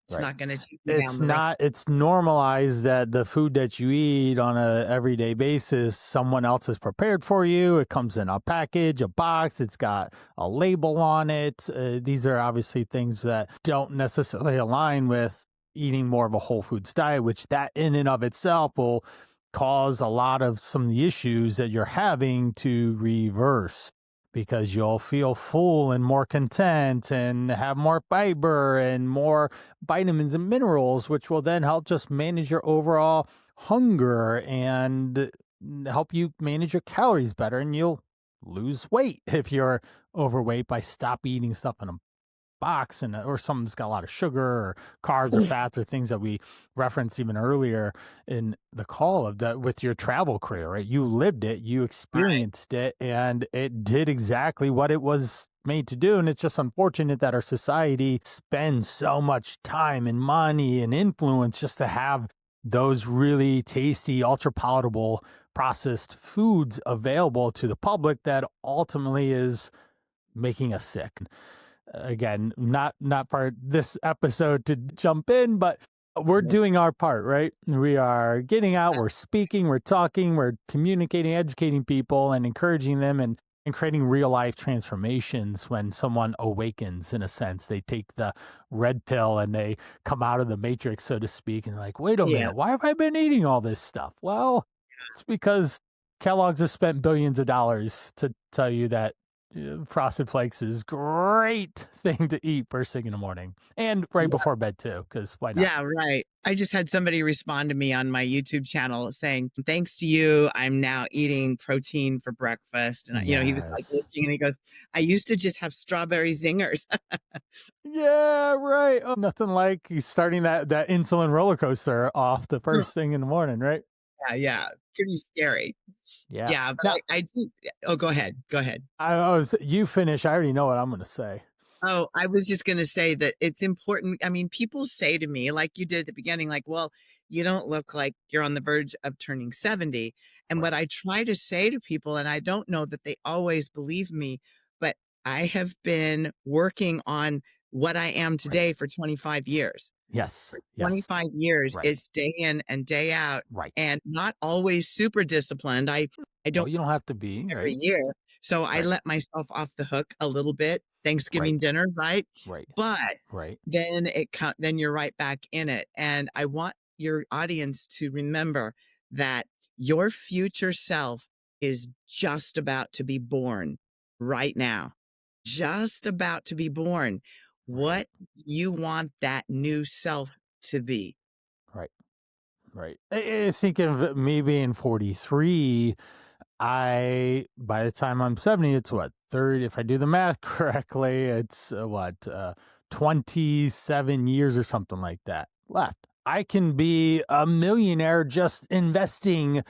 [SPEAKER 2] it's
[SPEAKER 1] Right.
[SPEAKER 2] not gonna take you down the road.
[SPEAKER 1] It's normalized that the food that you eat on a everyday basis, someone else has prepared for you. It comes in a package, a box, it's got a label on it. These are obviously things that don't necessarily align with eating more of a whole foods diet, which that in and of itself will cause a lot of some of the issues that you're having to reverse, because you'll feel full and more content and have more fiber and more vitamins and minerals, which will then help just manage your overall hunger and help you manage your calories better. And you'll lose weight if you're overweight by stop eating stuff in a box, and or something that's got a lot of sugar or carbs or fats or things that we referenced even earlier in the call of that with your travel career, right? You lived it, you
[SPEAKER 2] Right.
[SPEAKER 1] experienced it, and it did exactly what it was made to do. And it's just unfortunate that our society spends so much time and money and influence just to have those really tasty, ultra palatable processed foods available to the public that ultimately is making us sick. Again, not part this episode to jump in, but we're doing our part, right? We are getting out, we're speaking, we're talking, we're communicating, educating people and encouraging them, and creating real life transformations. When someone awakens, in a sense, they take the red pill and they come out of the matrix, so to speak, and like, wait a
[SPEAKER 2] Yeah.
[SPEAKER 1] minute, why have I been eating all this stuff? Well, it's because Kellogg's has spent billions of dollars to tell you that Frosted Flakes is great thing to eat first thing in the morning and right
[SPEAKER 2] Yeah,
[SPEAKER 1] before bed too, because why not?
[SPEAKER 2] yeah, right. I just had somebody respond to me on my YouTube channel saying, "Thanks to you, I'm now eating protein for breakfast." And he was like
[SPEAKER 1] Yes.
[SPEAKER 2] listening, and he goes, "I used to just have strawberry zingers."
[SPEAKER 1] Yeah, right. Oh, nothing like starting that insulin roller coaster off the
[SPEAKER 2] Yeah,
[SPEAKER 1] first thing in the morning, right?
[SPEAKER 2] yeah, pretty scary.
[SPEAKER 1] Yeah.
[SPEAKER 2] Yeah, but
[SPEAKER 1] Now,
[SPEAKER 2] I do. Oh, go ahead. Go ahead.
[SPEAKER 1] I was you finish. I already know what I'm going to say.
[SPEAKER 2] Oh, I was just gonna say that it's important. I mean, people say to me, like you did at the beginning, like, "Well, you don't look like you're on the verge of turning 70." And
[SPEAKER 1] Right.
[SPEAKER 2] what I try to say to people, and I don't know that they always believe me, but I have been working on what I am
[SPEAKER 1] Right.
[SPEAKER 2] today for 25 years.
[SPEAKER 1] Yes.
[SPEAKER 2] For
[SPEAKER 1] Yes.
[SPEAKER 2] 25 years,
[SPEAKER 1] Right.
[SPEAKER 2] it's day in and day out
[SPEAKER 1] Right.
[SPEAKER 2] and not always super disciplined. I
[SPEAKER 1] No,
[SPEAKER 2] don't
[SPEAKER 1] you don't have to be,
[SPEAKER 2] every
[SPEAKER 1] right?
[SPEAKER 2] year. So I
[SPEAKER 1] Right.
[SPEAKER 2] let myself off the hook a little bit,
[SPEAKER 1] Right.
[SPEAKER 2] Thanksgiving dinner, right?
[SPEAKER 1] Right.
[SPEAKER 2] But
[SPEAKER 1] Right.
[SPEAKER 2] then you're right back in it. And I want your audience to remember that your future self is just about to be born right now. Just about to be born.
[SPEAKER 1] Right.
[SPEAKER 2] What do you want that new self to be?
[SPEAKER 1] Right. Right. I think of me being 43. By the time I'm 70, it's what, 30, if I do the math correctly, it's 27 years or something like that left. I can be a millionaire just investing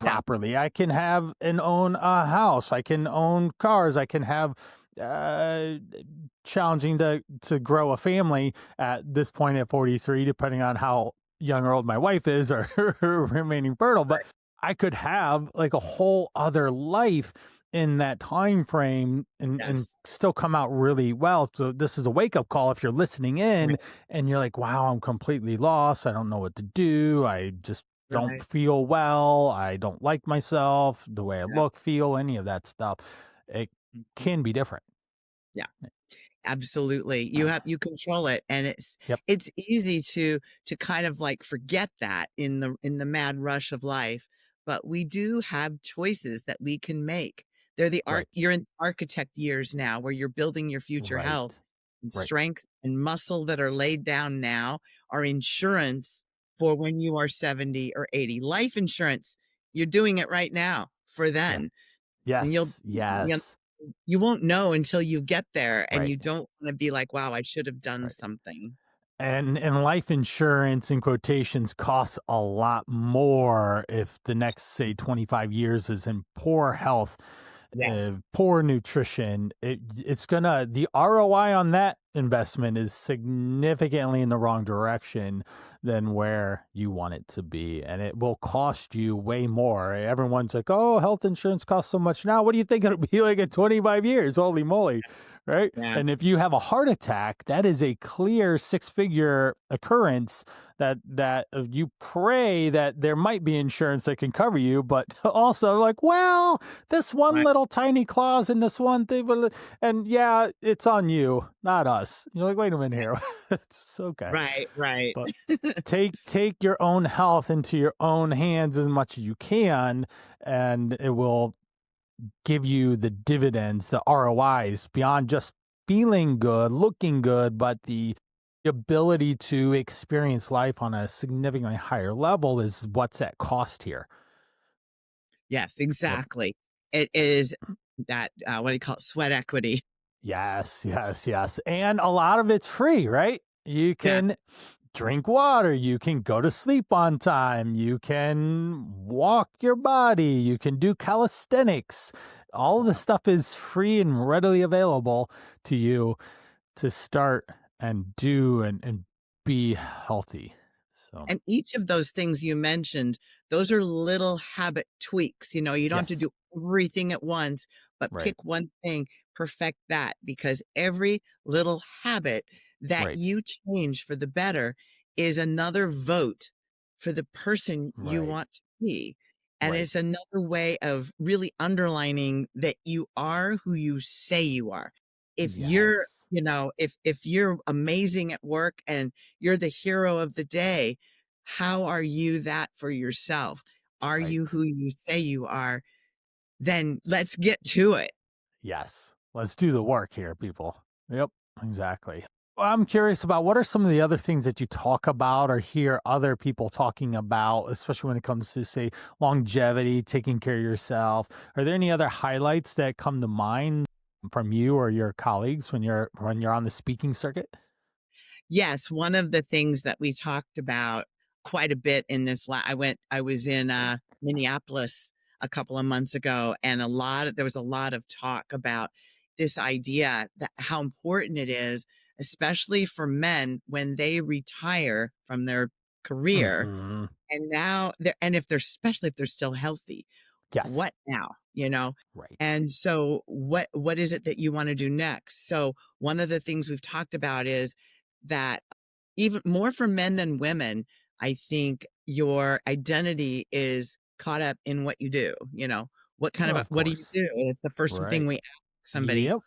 [SPEAKER 2] Yeah,
[SPEAKER 1] properly. I can have and own a house. I can own cars. I can have uh, challenging to grow a family at this point at 43, depending on how young or old my wife is or remaining fertile. But
[SPEAKER 2] right.
[SPEAKER 1] I could have like a whole other life in that time frame and
[SPEAKER 2] Yes.
[SPEAKER 1] still come out really well. So this is a wake up call if you're listening
[SPEAKER 2] Right.
[SPEAKER 1] in and you're like, wow, I'm completely lost. I don't know what to do. I just don't
[SPEAKER 2] Right.
[SPEAKER 1] feel well. I don't like myself, the way I
[SPEAKER 2] Yeah.
[SPEAKER 1] look, feel, any of that stuff. It
[SPEAKER 2] Mhm.
[SPEAKER 1] can be different.
[SPEAKER 2] Yeah. Absolutely. You control it, and
[SPEAKER 1] Yep.
[SPEAKER 2] it's easy to kind of, like, forget that in the mad rush of life, but we do have choices that we can make. They're the arch
[SPEAKER 1] Right.
[SPEAKER 2] you're in architect years now where you're building your future health,
[SPEAKER 1] Right.
[SPEAKER 2] and
[SPEAKER 1] Right.
[SPEAKER 2] strength and muscle that are laid down now are insurance for when you are 70 or 80. Life insurance, you're doing it right now for
[SPEAKER 1] Yeah.
[SPEAKER 2] then. And
[SPEAKER 1] Yes.
[SPEAKER 2] you
[SPEAKER 1] Yes.
[SPEAKER 2] you won't know until you get there, and
[SPEAKER 1] Right.
[SPEAKER 2] you don't wanna be like, "Wow, I should have done
[SPEAKER 1] Right.
[SPEAKER 2] something."
[SPEAKER 1] And life insurance in quotations costs a lot more if the next say 25 years is in poor health,
[SPEAKER 2] Yes.
[SPEAKER 1] poor nutrition. It's gonna the ROI on that investment is significantly in the wrong direction than where you want it to be, and it will cost you way more. Everyone's like, oh, health insurance costs so much now, what do you think it'll be like in 25 years? Holy moly, right?
[SPEAKER 2] Yeah,
[SPEAKER 1] And if you have a heart attack, that is a clear six-figure occurrence that you pray that there might be insurance that can cover you, but also like, well, this one
[SPEAKER 2] right,
[SPEAKER 1] little tiny clause in this one thing, and yeah, it's on you, not us. You're like, wait a minute here, it's okay,
[SPEAKER 2] right, right.
[SPEAKER 1] but take your own health into your own hands as much as you can, and it will give you the dividends, the ROIs beyond just feeling good, looking good, but the ability to experience life on a significantly higher level is what's at cost here.
[SPEAKER 2] Yes,
[SPEAKER 1] Yep.
[SPEAKER 2] exactly. It is that, what do you call it? Sweat equity.
[SPEAKER 1] Yes, yes, yes. And a lot of it's free, right? You
[SPEAKER 2] Yeah,
[SPEAKER 1] can drink water, you can go to sleep on time, you can walk your body, you can do calisthenics. All of the stuff is free and readily available to you to start and do and be healthy. So,
[SPEAKER 2] and each of those things you mentioned, those are little habit tweaks, you don't have to
[SPEAKER 1] yes,
[SPEAKER 2] do everything at once, but
[SPEAKER 1] right,
[SPEAKER 2] pick one thing, perfect that, because every little habit that
[SPEAKER 1] right,
[SPEAKER 2] you change for the better is another vote for the person you
[SPEAKER 1] right,
[SPEAKER 2] want to be. And
[SPEAKER 1] right.
[SPEAKER 2] it's another way of really underlining that you are who you say you are. If you're,
[SPEAKER 1] Yes,
[SPEAKER 2] if you're amazing at work and you're the hero of the day, how are you that for yourself? Are you
[SPEAKER 1] right.
[SPEAKER 2] who you say you are? Then let's get to it.
[SPEAKER 1] Yes. Let's do the work here, people. Yep, exactly. Well, I'm curious about what are some of the other things that you talk about or hear other people talking about, especially when it comes to, say, longevity, taking care of yourself. Are there any other highlights that come to mind from you or your colleagues when you're on the speaking circuit?
[SPEAKER 2] Yes, one of the things that we talked about quite a bit in this I was in, Minneapolis a couple of months ago, and there was a lot of talk about this idea that how important it is, especially for men when they retire from their career,
[SPEAKER 1] Hmm.
[SPEAKER 2] and if they're especially if they're still healthy.
[SPEAKER 1] Yes.
[SPEAKER 2] What now? You know?
[SPEAKER 1] Right.
[SPEAKER 2] And so what is it that you wanna do next? So one of the things we've talked about is that even more for men than women, I think your identity is caught up in what you do,
[SPEAKER 1] Of
[SPEAKER 2] what do you
[SPEAKER 1] course.
[SPEAKER 2] do? And it's the first thing
[SPEAKER 1] Right.
[SPEAKER 2] we ask somebody.
[SPEAKER 1] Yep.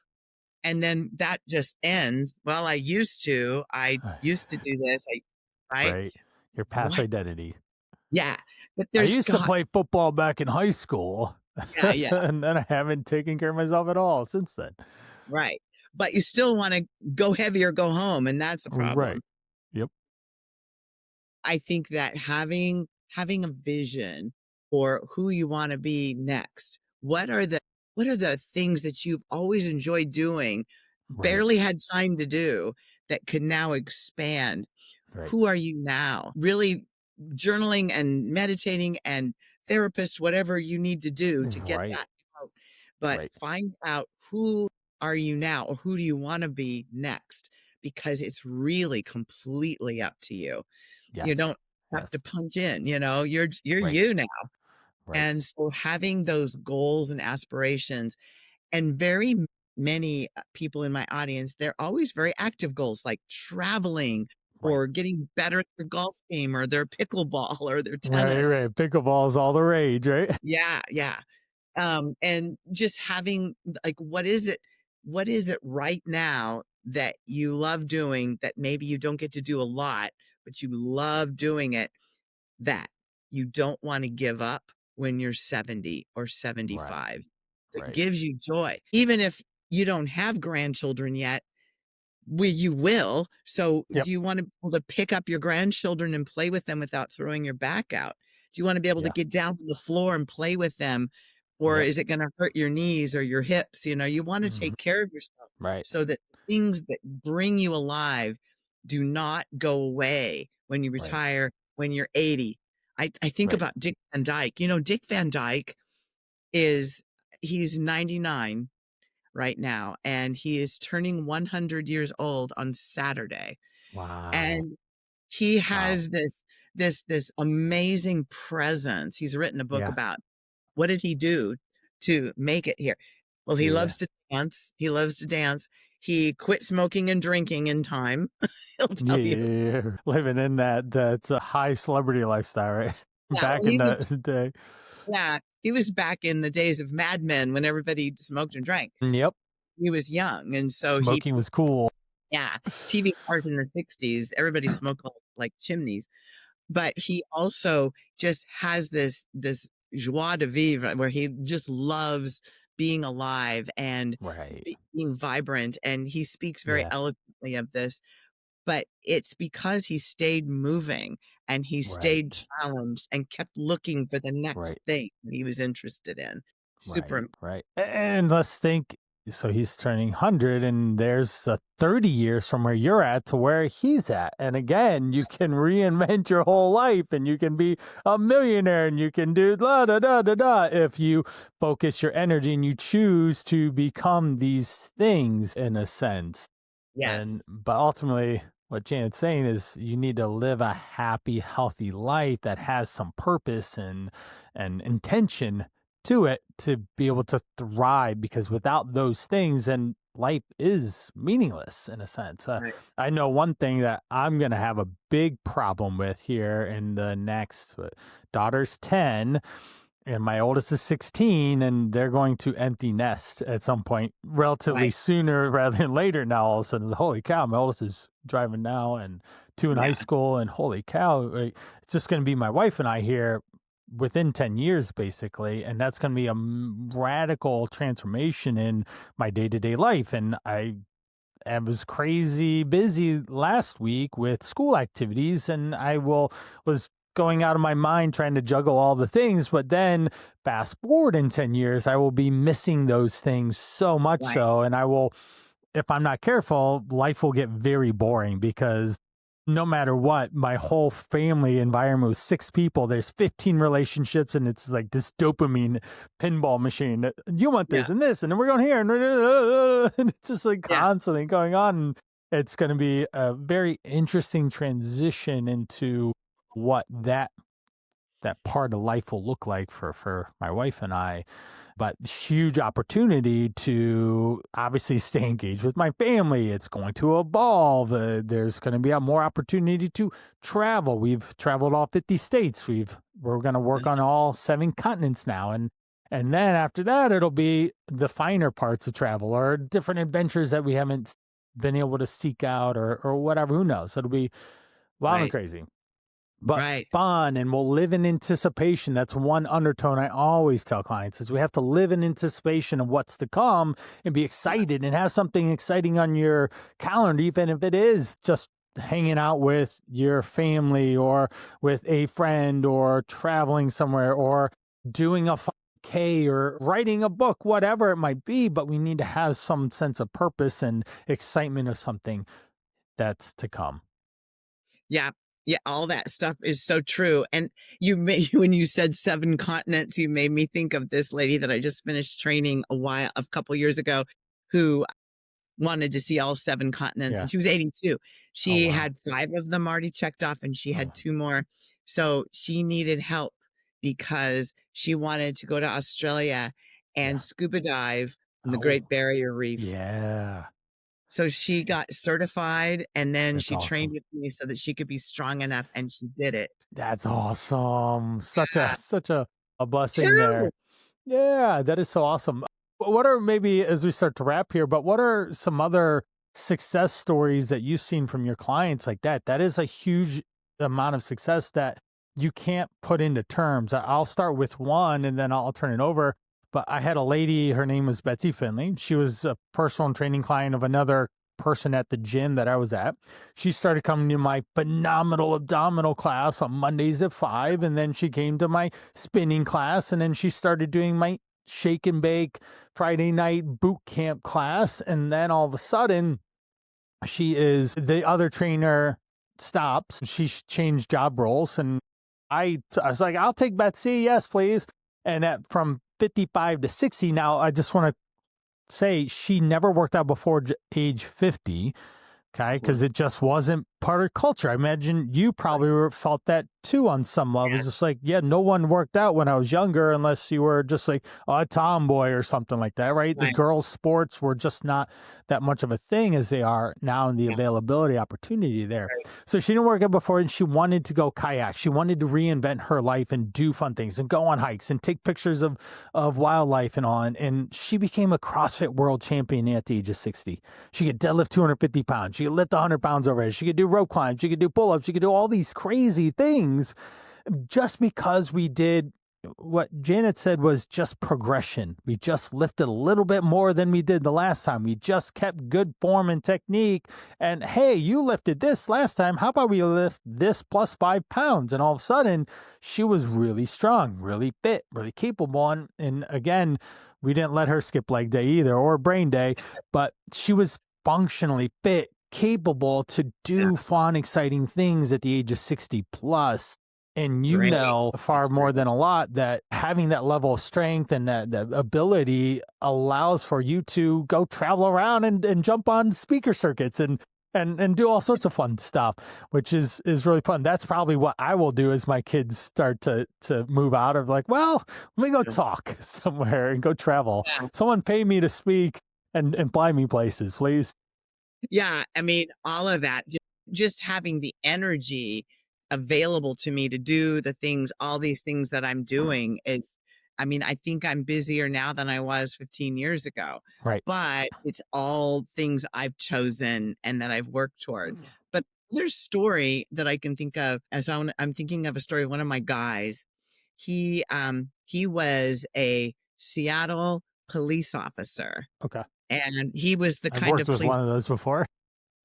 [SPEAKER 2] And then that just ends. Well, I used to do this. Right?
[SPEAKER 1] Right. Your past
[SPEAKER 2] What?
[SPEAKER 1] identity.
[SPEAKER 2] Yeah. But
[SPEAKER 1] I
[SPEAKER 2] there's
[SPEAKER 1] used to
[SPEAKER 2] got
[SPEAKER 1] play football back in high school,
[SPEAKER 2] yeah, yeah.
[SPEAKER 1] and then I haven't taken care of myself at all since then.
[SPEAKER 2] Right. But you still wanna go heavy or go home, and that's a problem.
[SPEAKER 1] Right. Yep.
[SPEAKER 2] I think that having a vision for who you wanna be next, what are the things that you've always enjoyed doing,
[SPEAKER 1] Right.
[SPEAKER 2] barely had time to do, that could now expand?
[SPEAKER 1] Right.
[SPEAKER 2] Who are you now? Really journaling and meditating and therapist, whatever you need to do to get
[SPEAKER 1] Right.
[SPEAKER 2] that out. But
[SPEAKER 1] Right.
[SPEAKER 2] find out who are you now or who do you want to be next? Because it's really completely up to you. You
[SPEAKER 1] Yes.
[SPEAKER 2] don't have
[SPEAKER 1] Yes.
[SPEAKER 2] to punch in, you're
[SPEAKER 1] Right.
[SPEAKER 2] you now.
[SPEAKER 1] Right.
[SPEAKER 2] And so having those goals and aspirations and very many people in my audience, they're always very active goals like traveling
[SPEAKER 1] Right.
[SPEAKER 2] or getting better at their golf game or their pickleball or their
[SPEAKER 1] Right.
[SPEAKER 2] tennis.
[SPEAKER 1] Right. Pickleball is all the rage, right?
[SPEAKER 2] Yeah, yeah. And just having like, what is it right now that you love doing that maybe you don't get to do a lot, but you love doing it that you don't want to give up when you're 70 or
[SPEAKER 1] Right.
[SPEAKER 2] 75. That
[SPEAKER 1] Right.
[SPEAKER 2] gives you joy. Even if you don't have grandchildren yet, you will. So
[SPEAKER 1] Yep.
[SPEAKER 2] do you want to be able to pick up your grandchildren and play with them without throwing your back out? Do you want to be able to
[SPEAKER 1] Yeah.
[SPEAKER 2] get down to the floor and play with them? Or
[SPEAKER 1] Yep.
[SPEAKER 2] is it going to hurt your knees or your hips? You want to
[SPEAKER 1] Mhm.
[SPEAKER 2] take care of yourself
[SPEAKER 1] Right.
[SPEAKER 2] so that things that bring you alive do not go away when you
[SPEAKER 1] Right.
[SPEAKER 2] retire, when you're 80. I think
[SPEAKER 1] Right.
[SPEAKER 2] about Dick Van Dyke. Dick Van Dyke is he's 99 right now, and he is turning 100 years old on Saturday.
[SPEAKER 1] Wow.
[SPEAKER 2] And he
[SPEAKER 1] Wow.
[SPEAKER 2] has this amazing presence. He's written a book
[SPEAKER 1] Yeah.
[SPEAKER 2] about what did he do to make it here. Well, he
[SPEAKER 1] Yeah.
[SPEAKER 2] loves to dance. He loves to dance. He quit smoking and drinking in time. He'll
[SPEAKER 1] Yeah.
[SPEAKER 2] tell you.
[SPEAKER 1] Yeah. Yeah. Living in that's a high celebrity lifestyle, right?
[SPEAKER 2] Yeah,
[SPEAKER 1] Back
[SPEAKER 2] well,
[SPEAKER 1] in the day.
[SPEAKER 2] he was back in the days of Mad Men when everybody smoked and drank.
[SPEAKER 1] Yep.
[SPEAKER 2] He was young, and so
[SPEAKER 1] Smoking was cool.
[SPEAKER 2] yeah, TV stars in the '60s, everybody smoked like chimneys. But he also just has this joie de vivre where he just loves being alive and
[SPEAKER 1] Right.
[SPEAKER 2] being vibrant, and he speaks very
[SPEAKER 1] Yeah.
[SPEAKER 2] eloquently of this, but it's because he stayed moving and he stayed
[SPEAKER 1] Right.
[SPEAKER 2] challenged and kept looking for the next
[SPEAKER 1] Right.
[SPEAKER 2] thing that he was interested in. Super
[SPEAKER 1] Right,
[SPEAKER 2] important.
[SPEAKER 1] right. And let's think so he's turning 100 and there's 30 years from where you're at to where he's at. And again, you can reinvent your whole life and you can be a millionaire and you can do da da da da da if you focus your energy and you choose to become these things in a sense. And
[SPEAKER 2] Yes.
[SPEAKER 1] but ultimately what Janet's saying is you need to live a happy, healthy life that has some purpose and intention to it to be able to thrive because without those things then life is meaningless in a sense.
[SPEAKER 2] Right.
[SPEAKER 1] I know one thing that I'm going to have a big problem with here in the next daughter's 10 and my oldest is 16 and they're going to empty nest at some point relatively
[SPEAKER 2] Right.
[SPEAKER 1] sooner rather than later. Now all of a sudden holy cow, my oldest is driving now and 2 in high
[SPEAKER 2] Yeah.
[SPEAKER 1] school and holy cow, like, it's just going to be my wife and I here within 10 years, basically. And that's going to be a radical transformation in my day to day life. And I was crazy busy last week with school activities, and was going out of my mind trying to juggle all the things. But then fast forward in 10 years, I will be missing those things so much
[SPEAKER 2] Right.
[SPEAKER 1] so. And if I'm not careful, life will get very boring because no matter what, my whole family environment was 6 people. There's 15 relationships, and it's like this dopamine pinball machine. You want
[SPEAKER 2] Yeah.
[SPEAKER 1] this and this, and then we're going here, and it's just like
[SPEAKER 2] Yeah.
[SPEAKER 1] constantly going on. And it's going to be a very interesting transition into what that part of life will look like for my wife and I. But huge opportunity to obviously stay engaged with my family. It's going to evolve. There's going to be a more opportunity to travel. We've traveled all 50 states. We're going to work on all 7 continents now, and then after that, it'll be the finer parts of travel or different adventures that we haven't been able to seek out or whatever. Who knows? It'll be wild and
[SPEAKER 2] Right.
[SPEAKER 1] crazy, but
[SPEAKER 2] Right.
[SPEAKER 1] fun, and we'll live in anticipation. That's one undertone I always tell clients is we have to live in anticipation of what's to come and be excited and have something exciting on your calendar, even if it is just hanging out with your family or with a friend or traveling somewhere or doing a 5K or writing a book, whatever it might be. But we need to have some sense of purpose and excitement of something that's to come.
[SPEAKER 2] Yeah. Yeah, all that stuff is so true. And when you said 7 continents, you made me think of this lady that I just finished training a couple years ago, who wanted to see all 7 continents,
[SPEAKER 1] Yeah.
[SPEAKER 2] and she was 82.
[SPEAKER 1] Oh,
[SPEAKER 2] She
[SPEAKER 1] wow.
[SPEAKER 2] had 5 of them already checked off, and she
[SPEAKER 1] Oh,
[SPEAKER 2] had 2 more. So she needed help because she wanted to go to Australia and
[SPEAKER 1] yeah.
[SPEAKER 2] scuba dive in the
[SPEAKER 1] Oh,
[SPEAKER 2] Great Barrier Reef.
[SPEAKER 1] yeah.
[SPEAKER 2] So she got certified, and then
[SPEAKER 1] That's
[SPEAKER 2] she trained
[SPEAKER 1] awesome.
[SPEAKER 2] with me so that she could be strong enough, and she did it.
[SPEAKER 1] That's awesome. Such a
[SPEAKER 2] Yeah.
[SPEAKER 1] such a blessing
[SPEAKER 2] Too.
[SPEAKER 1] there. Yeah, that is so awesome. What are maybe as we start to wrap here, but what are some other success stories that you've seen from your clients like that? That is a huge amount of success that you can't put into terms. I'll start with one and then I'll turn it over. But I had a lady, her name was Betsy Finley. She was a personal training client of another person at the gym that I was at. She started coming to my phenomenal abdominal class on Mondays at 5. And then she came to my spinning class. And then she started doing my shake and bake Friday night boot camp class. And then all of a sudden, the other trainer stops. She changed job roles. And I was like, I'll take Betsy. Yes, please. And from 55 to 60 now, I just want to say she never worked out before age 50. Okay, because it just wasn't part of culture. I imagine you probably felt that too on some level. It's just like, yeah, no one worked out when I was younger unless you were just like a tomboy or something like that, right? The
[SPEAKER 2] Right.
[SPEAKER 1] girls' sports were just not that much of a thing as they are now in the
[SPEAKER 2] Yeah.
[SPEAKER 1] availability opportunity there.
[SPEAKER 2] Right.
[SPEAKER 1] So she didn't work out before and she wanted to go kayak. She wanted to reinvent her life and do fun things and go on hikes and take pictures of wildlife and all. And she became a CrossFit world champion at the age of 60. She could deadlift 250 pounds. She could lift 100 pounds overhead. She could do rope climbs. She could do pull-ups. She could do all these crazy things just because we did what Janet said was just progression. We just lifted a little bit more than we did the last time. We just kept good form and technique. And hey, you lifted this last time. How about we lift this plus 5 pounds? And all of a sudden, she was really strong, really fit, really capable. And again, we didn't let her skip leg day either or brain day, but she was functionally fit, capable to
[SPEAKER 2] Yeah.
[SPEAKER 1] do fun, exciting things at the age of 60 plus. And you
[SPEAKER 2] Great.
[SPEAKER 1] know far
[SPEAKER 2] That's
[SPEAKER 1] more
[SPEAKER 2] great.
[SPEAKER 1] than a lot that having that level of strength and that ability allows for you to go travel around and jump on speaker circuits and do all sorts of fun stuff, which is really fun. That's probably what I will do as my kids start to move out of like, well, let me go talk somewhere and go travel.
[SPEAKER 2] Yeah.
[SPEAKER 1] Someone pay me to speak and fly me places, please.
[SPEAKER 2] Yeah, I mean, all of that, just having the energy available to me to do the things, all these things that I'm doing is, I mean, I think I'm busier now than I was 15 years ago,
[SPEAKER 1] Right.
[SPEAKER 2] but it's all things I've chosen and that I've worked toward. But there's story that I can think of I'm thinking of a story of one of my guys. He was a Seattle police officer,
[SPEAKER 1] Okay.
[SPEAKER 2] and he was the
[SPEAKER 1] I've
[SPEAKER 2] kind
[SPEAKER 1] worked
[SPEAKER 2] of
[SPEAKER 1] with
[SPEAKER 2] police,
[SPEAKER 1] one of those before.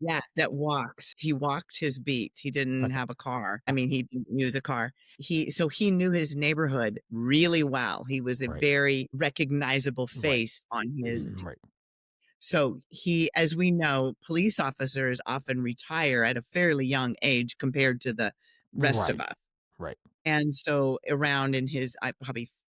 [SPEAKER 2] yeah, that walked. He walked his beat. He didn't
[SPEAKER 1] Okay.
[SPEAKER 2] have a car. I mean, he didn't use a car. He knew his neighborhood really well. He was a
[SPEAKER 1] Right.
[SPEAKER 2] very recognizable
[SPEAKER 1] Right.
[SPEAKER 2] face on his
[SPEAKER 1] Right.
[SPEAKER 2] so as we know, police officers often retire at a fairly young age compared to the rest of
[SPEAKER 1] Right.
[SPEAKER 2] us.
[SPEAKER 1] Right.
[SPEAKER 2] And so around in his,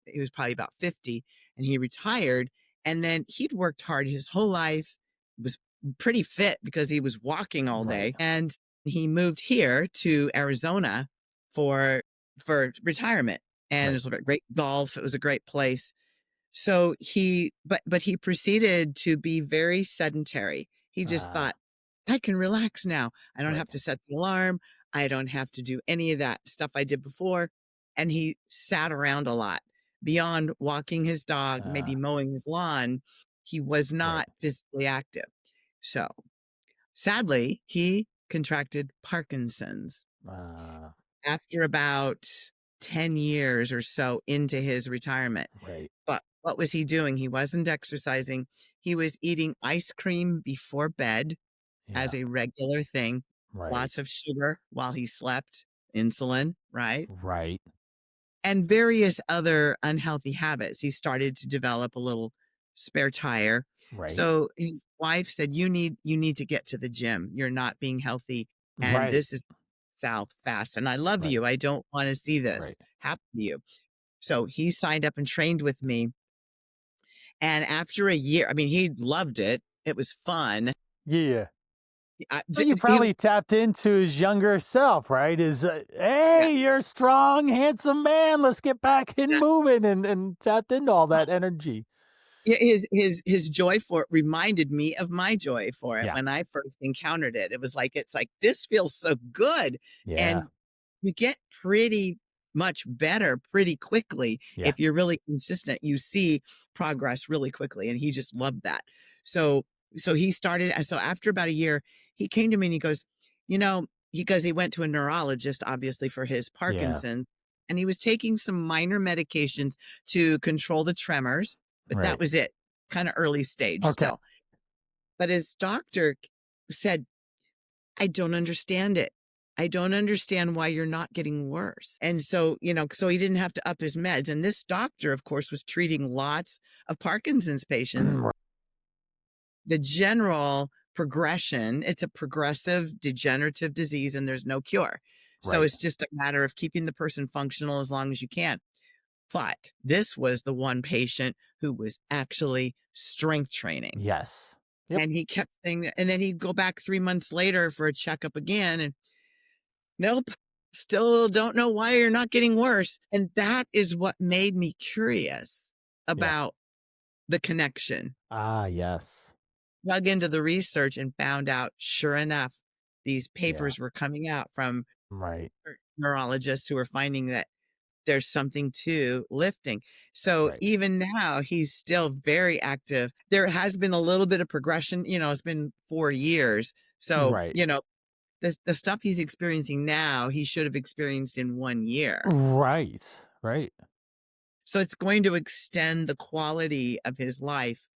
[SPEAKER 2] he was probably about 50 and he retired. And then he'd worked hard his whole life, was pretty fit because he was walking all
[SPEAKER 1] Right.
[SPEAKER 2] day. And he moved here to Arizona for, for retirement. And it
[SPEAKER 1] Right.
[SPEAKER 2] was a great golf. It was a great place. So but he proceeded to be very sedentary. He just
[SPEAKER 1] Uh,
[SPEAKER 2] thought, I can relax now. I don't
[SPEAKER 1] right.
[SPEAKER 2] have to set the alarm. I don't have to do any of that stuff I did before. And he sat around a lot. Beyond walking his dog,
[SPEAKER 1] Uh,
[SPEAKER 2] maybe mowing his lawn, he was
[SPEAKER 1] right.
[SPEAKER 2] not physically active. So sadly, he contracted Parkinson's
[SPEAKER 1] Uh,
[SPEAKER 2] after about 10 years or so into his retirement.
[SPEAKER 1] right.
[SPEAKER 2] But what was he doing? He wasn't exercising. He was eating ice cream before bed
[SPEAKER 1] Yeah.
[SPEAKER 2] as a regular thing,
[SPEAKER 1] Right.
[SPEAKER 2] lots of sugar while he slept, insulin, right?
[SPEAKER 1] Right.
[SPEAKER 2] And various other unhealthy habits. He started to develop a little spare tire.
[SPEAKER 1] Right.
[SPEAKER 2] So his wife said, you need to get to the gym. You're not being healthy. And
[SPEAKER 1] Right.
[SPEAKER 2] this is south fast. And I love
[SPEAKER 1] Right.
[SPEAKER 2] you. I don't want to see this
[SPEAKER 1] Right.
[SPEAKER 2] happen to you. So he signed up and trained with me. And after a year, I mean, he loved it. It was fun.
[SPEAKER 1] Yeah.
[SPEAKER 2] I
[SPEAKER 1] So
[SPEAKER 2] j
[SPEAKER 1] you
[SPEAKER 2] he
[SPEAKER 1] probably tapped into his younger self, right?
[SPEAKER 2] Yeah,
[SPEAKER 1] Hey, you're a strong, handsome man. Let's get back in
[SPEAKER 2] yeah.
[SPEAKER 1] moving and tapped into all that energy.
[SPEAKER 2] Yeah, his joy for it reminded me of my joy for it
[SPEAKER 1] Yeah.
[SPEAKER 2] when I first encountered it. It's like, "This feels so good,"
[SPEAKER 1] Yeah.
[SPEAKER 2] and you get pretty much better pretty quickly
[SPEAKER 1] Yeah.
[SPEAKER 2] if you're really consistent. You see progress really quickly, and he just loved that. So he started so after about a year, he came to me and he goes, "You know," because he went to a neurologist, obviously, for his
[SPEAKER 1] Yeah.
[SPEAKER 2] Parkinson's, and he was taking some minor medications to control the tremors, but that
[SPEAKER 1] Right.
[SPEAKER 2] was it, kinda early stage
[SPEAKER 1] Okay.
[SPEAKER 2] still. But his doctor said, I don't understand it. I don't understand why you're not getting worse. And so, so he didn't have to up his meds. And this doctor, of course, was treating lots of Parkinson's patients. The general progression, it's a progressive degenerative disease and there's no cure. So
[SPEAKER 1] Right.
[SPEAKER 2] it's just a matter of keeping the person functional as long as you can. But this was the one patient who was actually strength training.
[SPEAKER 1] Yes. Yep.
[SPEAKER 2] And he kept saying that, and then he'd go back 3 months later for a checkup again, and nope, still don't know why you're not getting worse. And that is what made me curious
[SPEAKER 1] Yeah.
[SPEAKER 2] about the connection.
[SPEAKER 1] Ah, yes.
[SPEAKER 2] Dug into the research and found out, sure enough, these
[SPEAKER 1] Yeah.
[SPEAKER 2] papers were coming out from
[SPEAKER 1] Right.
[SPEAKER 2] neurologists who were finding that there's something to lifting. So
[SPEAKER 1] Right.
[SPEAKER 2] even now, he's still very active. There has been a little bit of progression, it's been 4 years. So,
[SPEAKER 1] Right.
[SPEAKER 2] the stuff he's experiencing now, he should have experienced in 1 year.
[SPEAKER 1] Right. Right.
[SPEAKER 2] So it's going to extend the quality of his life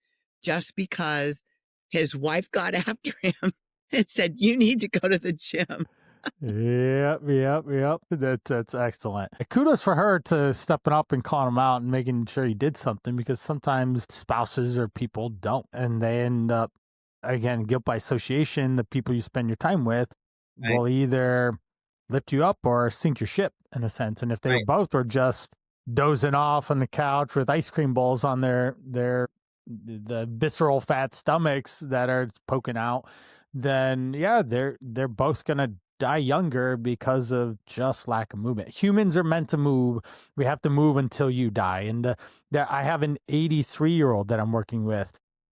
[SPEAKER 2] just because his wife got after him and said, "You need to go to the gym."
[SPEAKER 1] Yep, yep, yep. That's excellent. Kudos for her to stepping up and calling him out and making sure he did something, because sometimes spouses or people don't, and they end up, again, guilt by association. The people you spend your time with
[SPEAKER 2] Right,
[SPEAKER 1] will either lift you up or sink your ship, in a sense. And if they
[SPEAKER 2] right,
[SPEAKER 1] both were just dozing off on the couch with ice cream bowls on the visceral fat stomachs that are poking out, then yeah, they're both gonna die younger because of just lack of movement. Humans are meant to move. We have to move until you die. And I have an 83-year-old that I'm working with,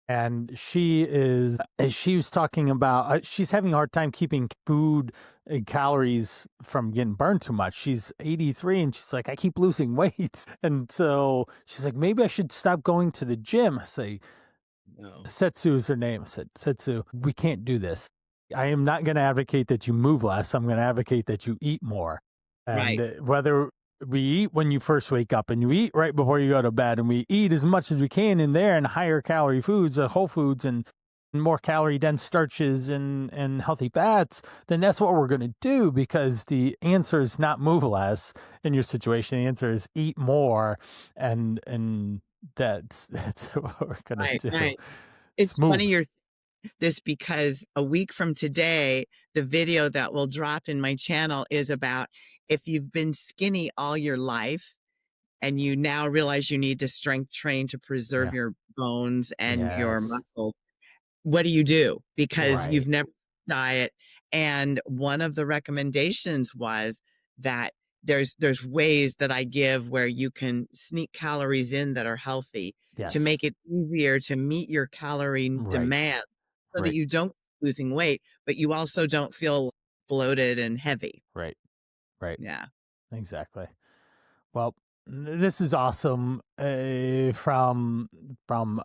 [SPEAKER 1] and she was talking about she's having a hard time keeping food and calories from getting burned too much. She's 83 and she's like, I keep losing weight. And so she's like, maybe I should stop going to the gym. I say,
[SPEAKER 2] no,
[SPEAKER 1] Setsu is her name. I said, Setsu, we can't do this. I am not going to advocate that you move less. I'm going to advocate that you eat more. And
[SPEAKER 2] right.
[SPEAKER 1] whether we eat when you first wake up, and you eat right before you go to bed, and we eat as much as we can in there, and higher calorie foods, whole foods, and more calorie dense starches and healthy fats, then that's what we're going to do, because the answer is not move less in your situation. The answer is eat more, and that's what we're going
[SPEAKER 2] Right,
[SPEAKER 1] to do.
[SPEAKER 2] right.
[SPEAKER 1] It's
[SPEAKER 2] It's funny
[SPEAKER 1] move.
[SPEAKER 2] you're this because a week from today, the video that will drop in my channel is about if you've been skinny all your life and you now realize you need to strength train to preserve
[SPEAKER 1] Yeah.
[SPEAKER 2] your bones and your
[SPEAKER 1] Yes.
[SPEAKER 2] muscle, what do you do? Because
[SPEAKER 1] Right.
[SPEAKER 2] you've never diet. And one of the recommendations was that there's ways that I give where you can sneak calories in that are healthy to
[SPEAKER 1] Yes.
[SPEAKER 2] make it easier to meet your calorie
[SPEAKER 1] Right.
[SPEAKER 2] demand so that
[SPEAKER 1] Right.
[SPEAKER 2] you don't keep losing weight, but you also don't feel bloated and heavy.
[SPEAKER 1] Right. Right.
[SPEAKER 2] Yeah.
[SPEAKER 1] Exactly. Well, this is awesome. From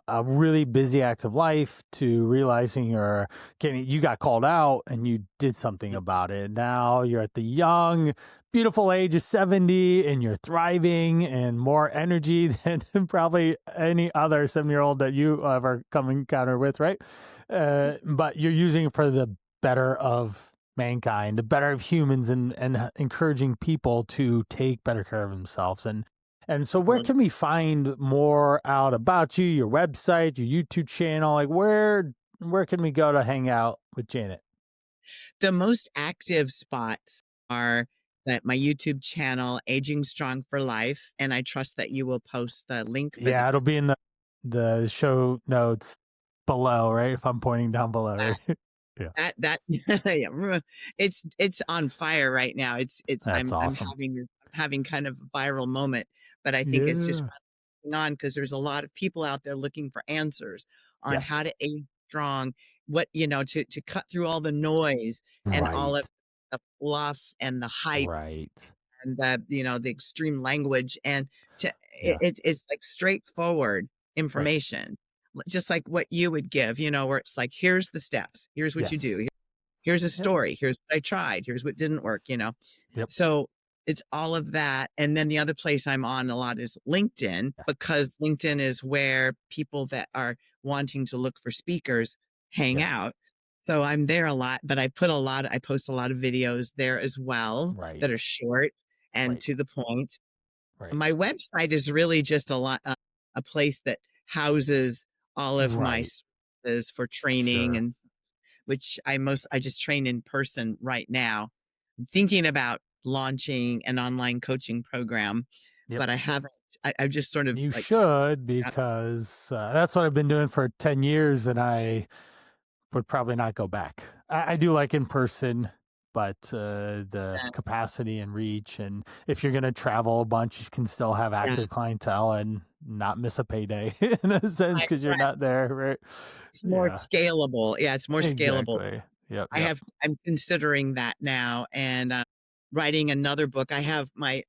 [SPEAKER 1] a really busy active life to realizing you got called out and you did something about it. Now you're at the young, beautiful age of 70, and you're thriving and more energy than probably any other 7-year-old that you ever come encounter with, right? But you're using it for the better of mankind, the better of humans, and encouraging people to take better care of themselves. And so where can we find more out about you, your website, your YouTube channel? Like where can we go to hang out with Janet?
[SPEAKER 2] The most active spots are that my YouTube channel, Aging Strong for Life, and I trust that you will post the link for
[SPEAKER 1] Yeah,
[SPEAKER 2] that.
[SPEAKER 1] it'll be in the show notes below, right? If I'm pointing down below, right? Yeah.
[SPEAKER 2] That yeah, it's on fire right now. It's
[SPEAKER 1] That's
[SPEAKER 2] I'm
[SPEAKER 1] awesome.
[SPEAKER 2] having kind of a viral moment, but I think it's just
[SPEAKER 1] Yeah.
[SPEAKER 2] on because there's a lot of people out there looking for answers on how
[SPEAKER 1] Yes.
[SPEAKER 2] to age strong, what to cut through all the noise and all of
[SPEAKER 1] Right.
[SPEAKER 2] the fluff and the hype
[SPEAKER 1] Right.
[SPEAKER 2] and the extreme language and
[SPEAKER 1] Yeah.
[SPEAKER 2] it's like straightforward
[SPEAKER 1] Right.
[SPEAKER 2] information, just like what you would give, where it's like, here's the steps, here's what you
[SPEAKER 1] Yes.
[SPEAKER 2] do, here's a
[SPEAKER 1] Yep.
[SPEAKER 2] story, here's what I tried, here's what didn't work.
[SPEAKER 1] Yep.
[SPEAKER 2] So it's all of that. And then the other place I'm on a lot is LinkedIn,
[SPEAKER 1] Yeah.
[SPEAKER 2] because LinkedIn is where people that are wanting to look for speakers hang
[SPEAKER 1] Yes.
[SPEAKER 2] out. So I'm there a lot, but I post a lot of videos there as well
[SPEAKER 1] Right.
[SPEAKER 2] that are short and
[SPEAKER 1] Right.
[SPEAKER 2] to the point.
[SPEAKER 1] Right.
[SPEAKER 2] My website is really just a place that houses all of my
[SPEAKER 1] Right.
[SPEAKER 2] services for training,
[SPEAKER 1] Sure.
[SPEAKER 2] and which I just train in person right now. I'm thinking about launching an online coaching program,
[SPEAKER 1] Yep.
[SPEAKER 2] but I haven't. I've just sort of
[SPEAKER 1] You
[SPEAKER 2] like
[SPEAKER 1] should,
[SPEAKER 2] got
[SPEAKER 1] because that's what I've been doing for 10 years, and I would probably not go back. I do like in person, but the
[SPEAKER 2] that.
[SPEAKER 1] capacity and reach, and if you're going to travel a bunch, you can still have
[SPEAKER 2] Yeah,
[SPEAKER 1] active clientele and not miss a payday in a sense, because you're
[SPEAKER 2] right.
[SPEAKER 1] not there, right?
[SPEAKER 2] It's more
[SPEAKER 1] Yeah,
[SPEAKER 2] scalable. Yeah, it's more scalable.
[SPEAKER 1] exactly. Yep. Yep.
[SPEAKER 2] I'm considering that now, and writing another book. I have my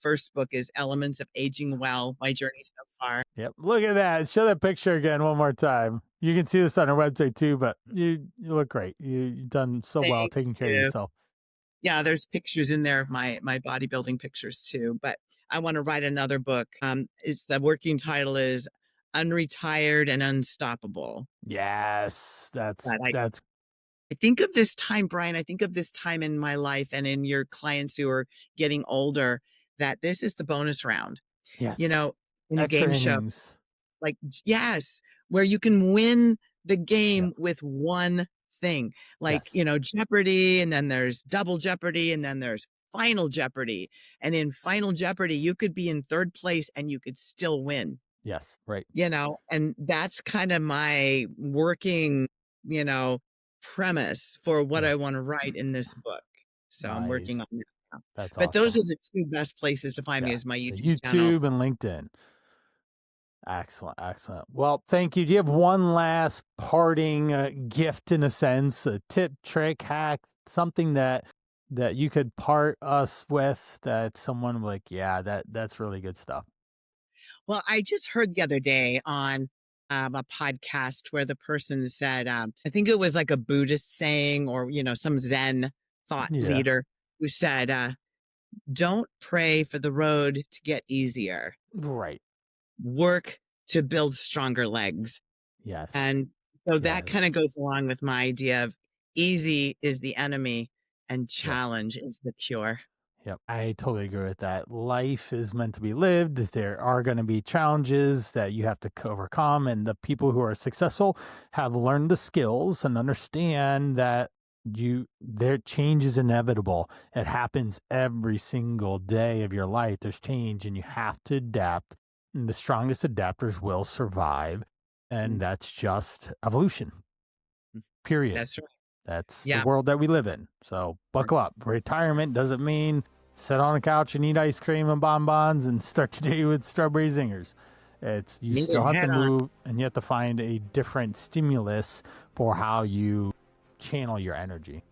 [SPEAKER 2] first book is Elements of Aging Well, my journey so far.
[SPEAKER 1] Yep. Look at that. Show that picture again one more time. You can see this on our website too, but you look great. You've done so well
[SPEAKER 2] Thank
[SPEAKER 1] taking care of
[SPEAKER 2] you.
[SPEAKER 1] yourself.
[SPEAKER 2] Yeah, there's pictures in there of my bodybuilding pictures too, but I wanna write another book. It's the working title is Unretired and Unstoppable.
[SPEAKER 1] Yes,
[SPEAKER 2] But
[SPEAKER 1] that's
[SPEAKER 2] I think of this time, Brian, I think of this time in my life and in your clients who are getting older, that this is the bonus round, you
[SPEAKER 1] yes.
[SPEAKER 2] know, in a game
[SPEAKER 1] Extra
[SPEAKER 2] show.
[SPEAKER 1] innings.
[SPEAKER 2] Like, yes, where you can win the
[SPEAKER 1] Yep.
[SPEAKER 2] game with one thing, like,
[SPEAKER 1] Yes.
[SPEAKER 2] Jeopardy, and then there's Double Jeopardy, and then there's Final Jeopardy. And in Final Jeopardy, you could be in 3rd place and you could still win,
[SPEAKER 1] Yes. Right.
[SPEAKER 2] and that's kind of my working, you know, premise for what
[SPEAKER 1] Yeah.
[SPEAKER 2] I want to write in this book. So I'm working
[SPEAKER 1] Nice.
[SPEAKER 2] on that now.
[SPEAKER 1] That's
[SPEAKER 2] But those
[SPEAKER 1] awesome.
[SPEAKER 2] are the 2 best places to find me,
[SPEAKER 1] Yeah.
[SPEAKER 2] is my
[SPEAKER 1] The
[SPEAKER 2] YouTube channel.
[SPEAKER 1] YouTube and LinkedIn. Excellent. Excellent. Well, thank you. Do you have one last parting gift, in a sense, a tip, trick, hack, something that you could part us with, that someone like, yeah, that's really good stuff.
[SPEAKER 2] Well, I just heard the other day on a podcast where the person said, I think it was like a Buddhist saying, or, some Zen thought
[SPEAKER 1] Yeah.
[SPEAKER 2] leader who said, don't pray for the road to get easier.
[SPEAKER 1] Right.
[SPEAKER 2] Work to build stronger legs.
[SPEAKER 1] Yes.
[SPEAKER 2] And so that
[SPEAKER 1] Yes.
[SPEAKER 2] kind of goes along with my idea of easy is the enemy and
[SPEAKER 1] Yes.
[SPEAKER 2] challenge is the cure.
[SPEAKER 1] Yep, I totally agree with that. Life is meant to be lived. There are going to be challenges that you have to overcome, and the people who are successful have learned the skills and understand that their change is inevitable. It happens every single day of your life. There's change, and you have to adapt. And the strongest adapters will survive, and
[SPEAKER 2] Mm,
[SPEAKER 1] that's just evolution.
[SPEAKER 2] mm.
[SPEAKER 1] Period.
[SPEAKER 2] That's right.
[SPEAKER 1] That's the
[SPEAKER 2] Yeah.
[SPEAKER 1] world that we live in. So buckle up. Retirement doesn't mean sit on a couch and eat ice cream and bonbons and start your day with strawberry zingers. It's you
[SPEAKER 2] Meet
[SPEAKER 1] still
[SPEAKER 2] it
[SPEAKER 1] have to
[SPEAKER 2] head on.
[SPEAKER 1] move and you have to find a different stimulus for how you channel your energy.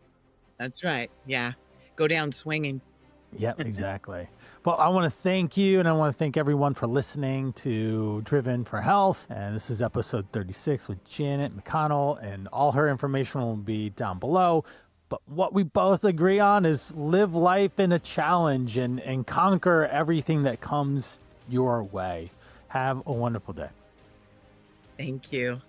[SPEAKER 2] That's right. Yeah. Go down swinging.
[SPEAKER 1] Yep, exactly. Well, I want to thank you and I want to thank everyone for listening to Driven for Health. And this is episode 36 with Janet McConnell, and all her information will be down below. But what we both agree on is live life in a challenge and conquer everything that comes your way. Have a wonderful day.
[SPEAKER 2] Thank you.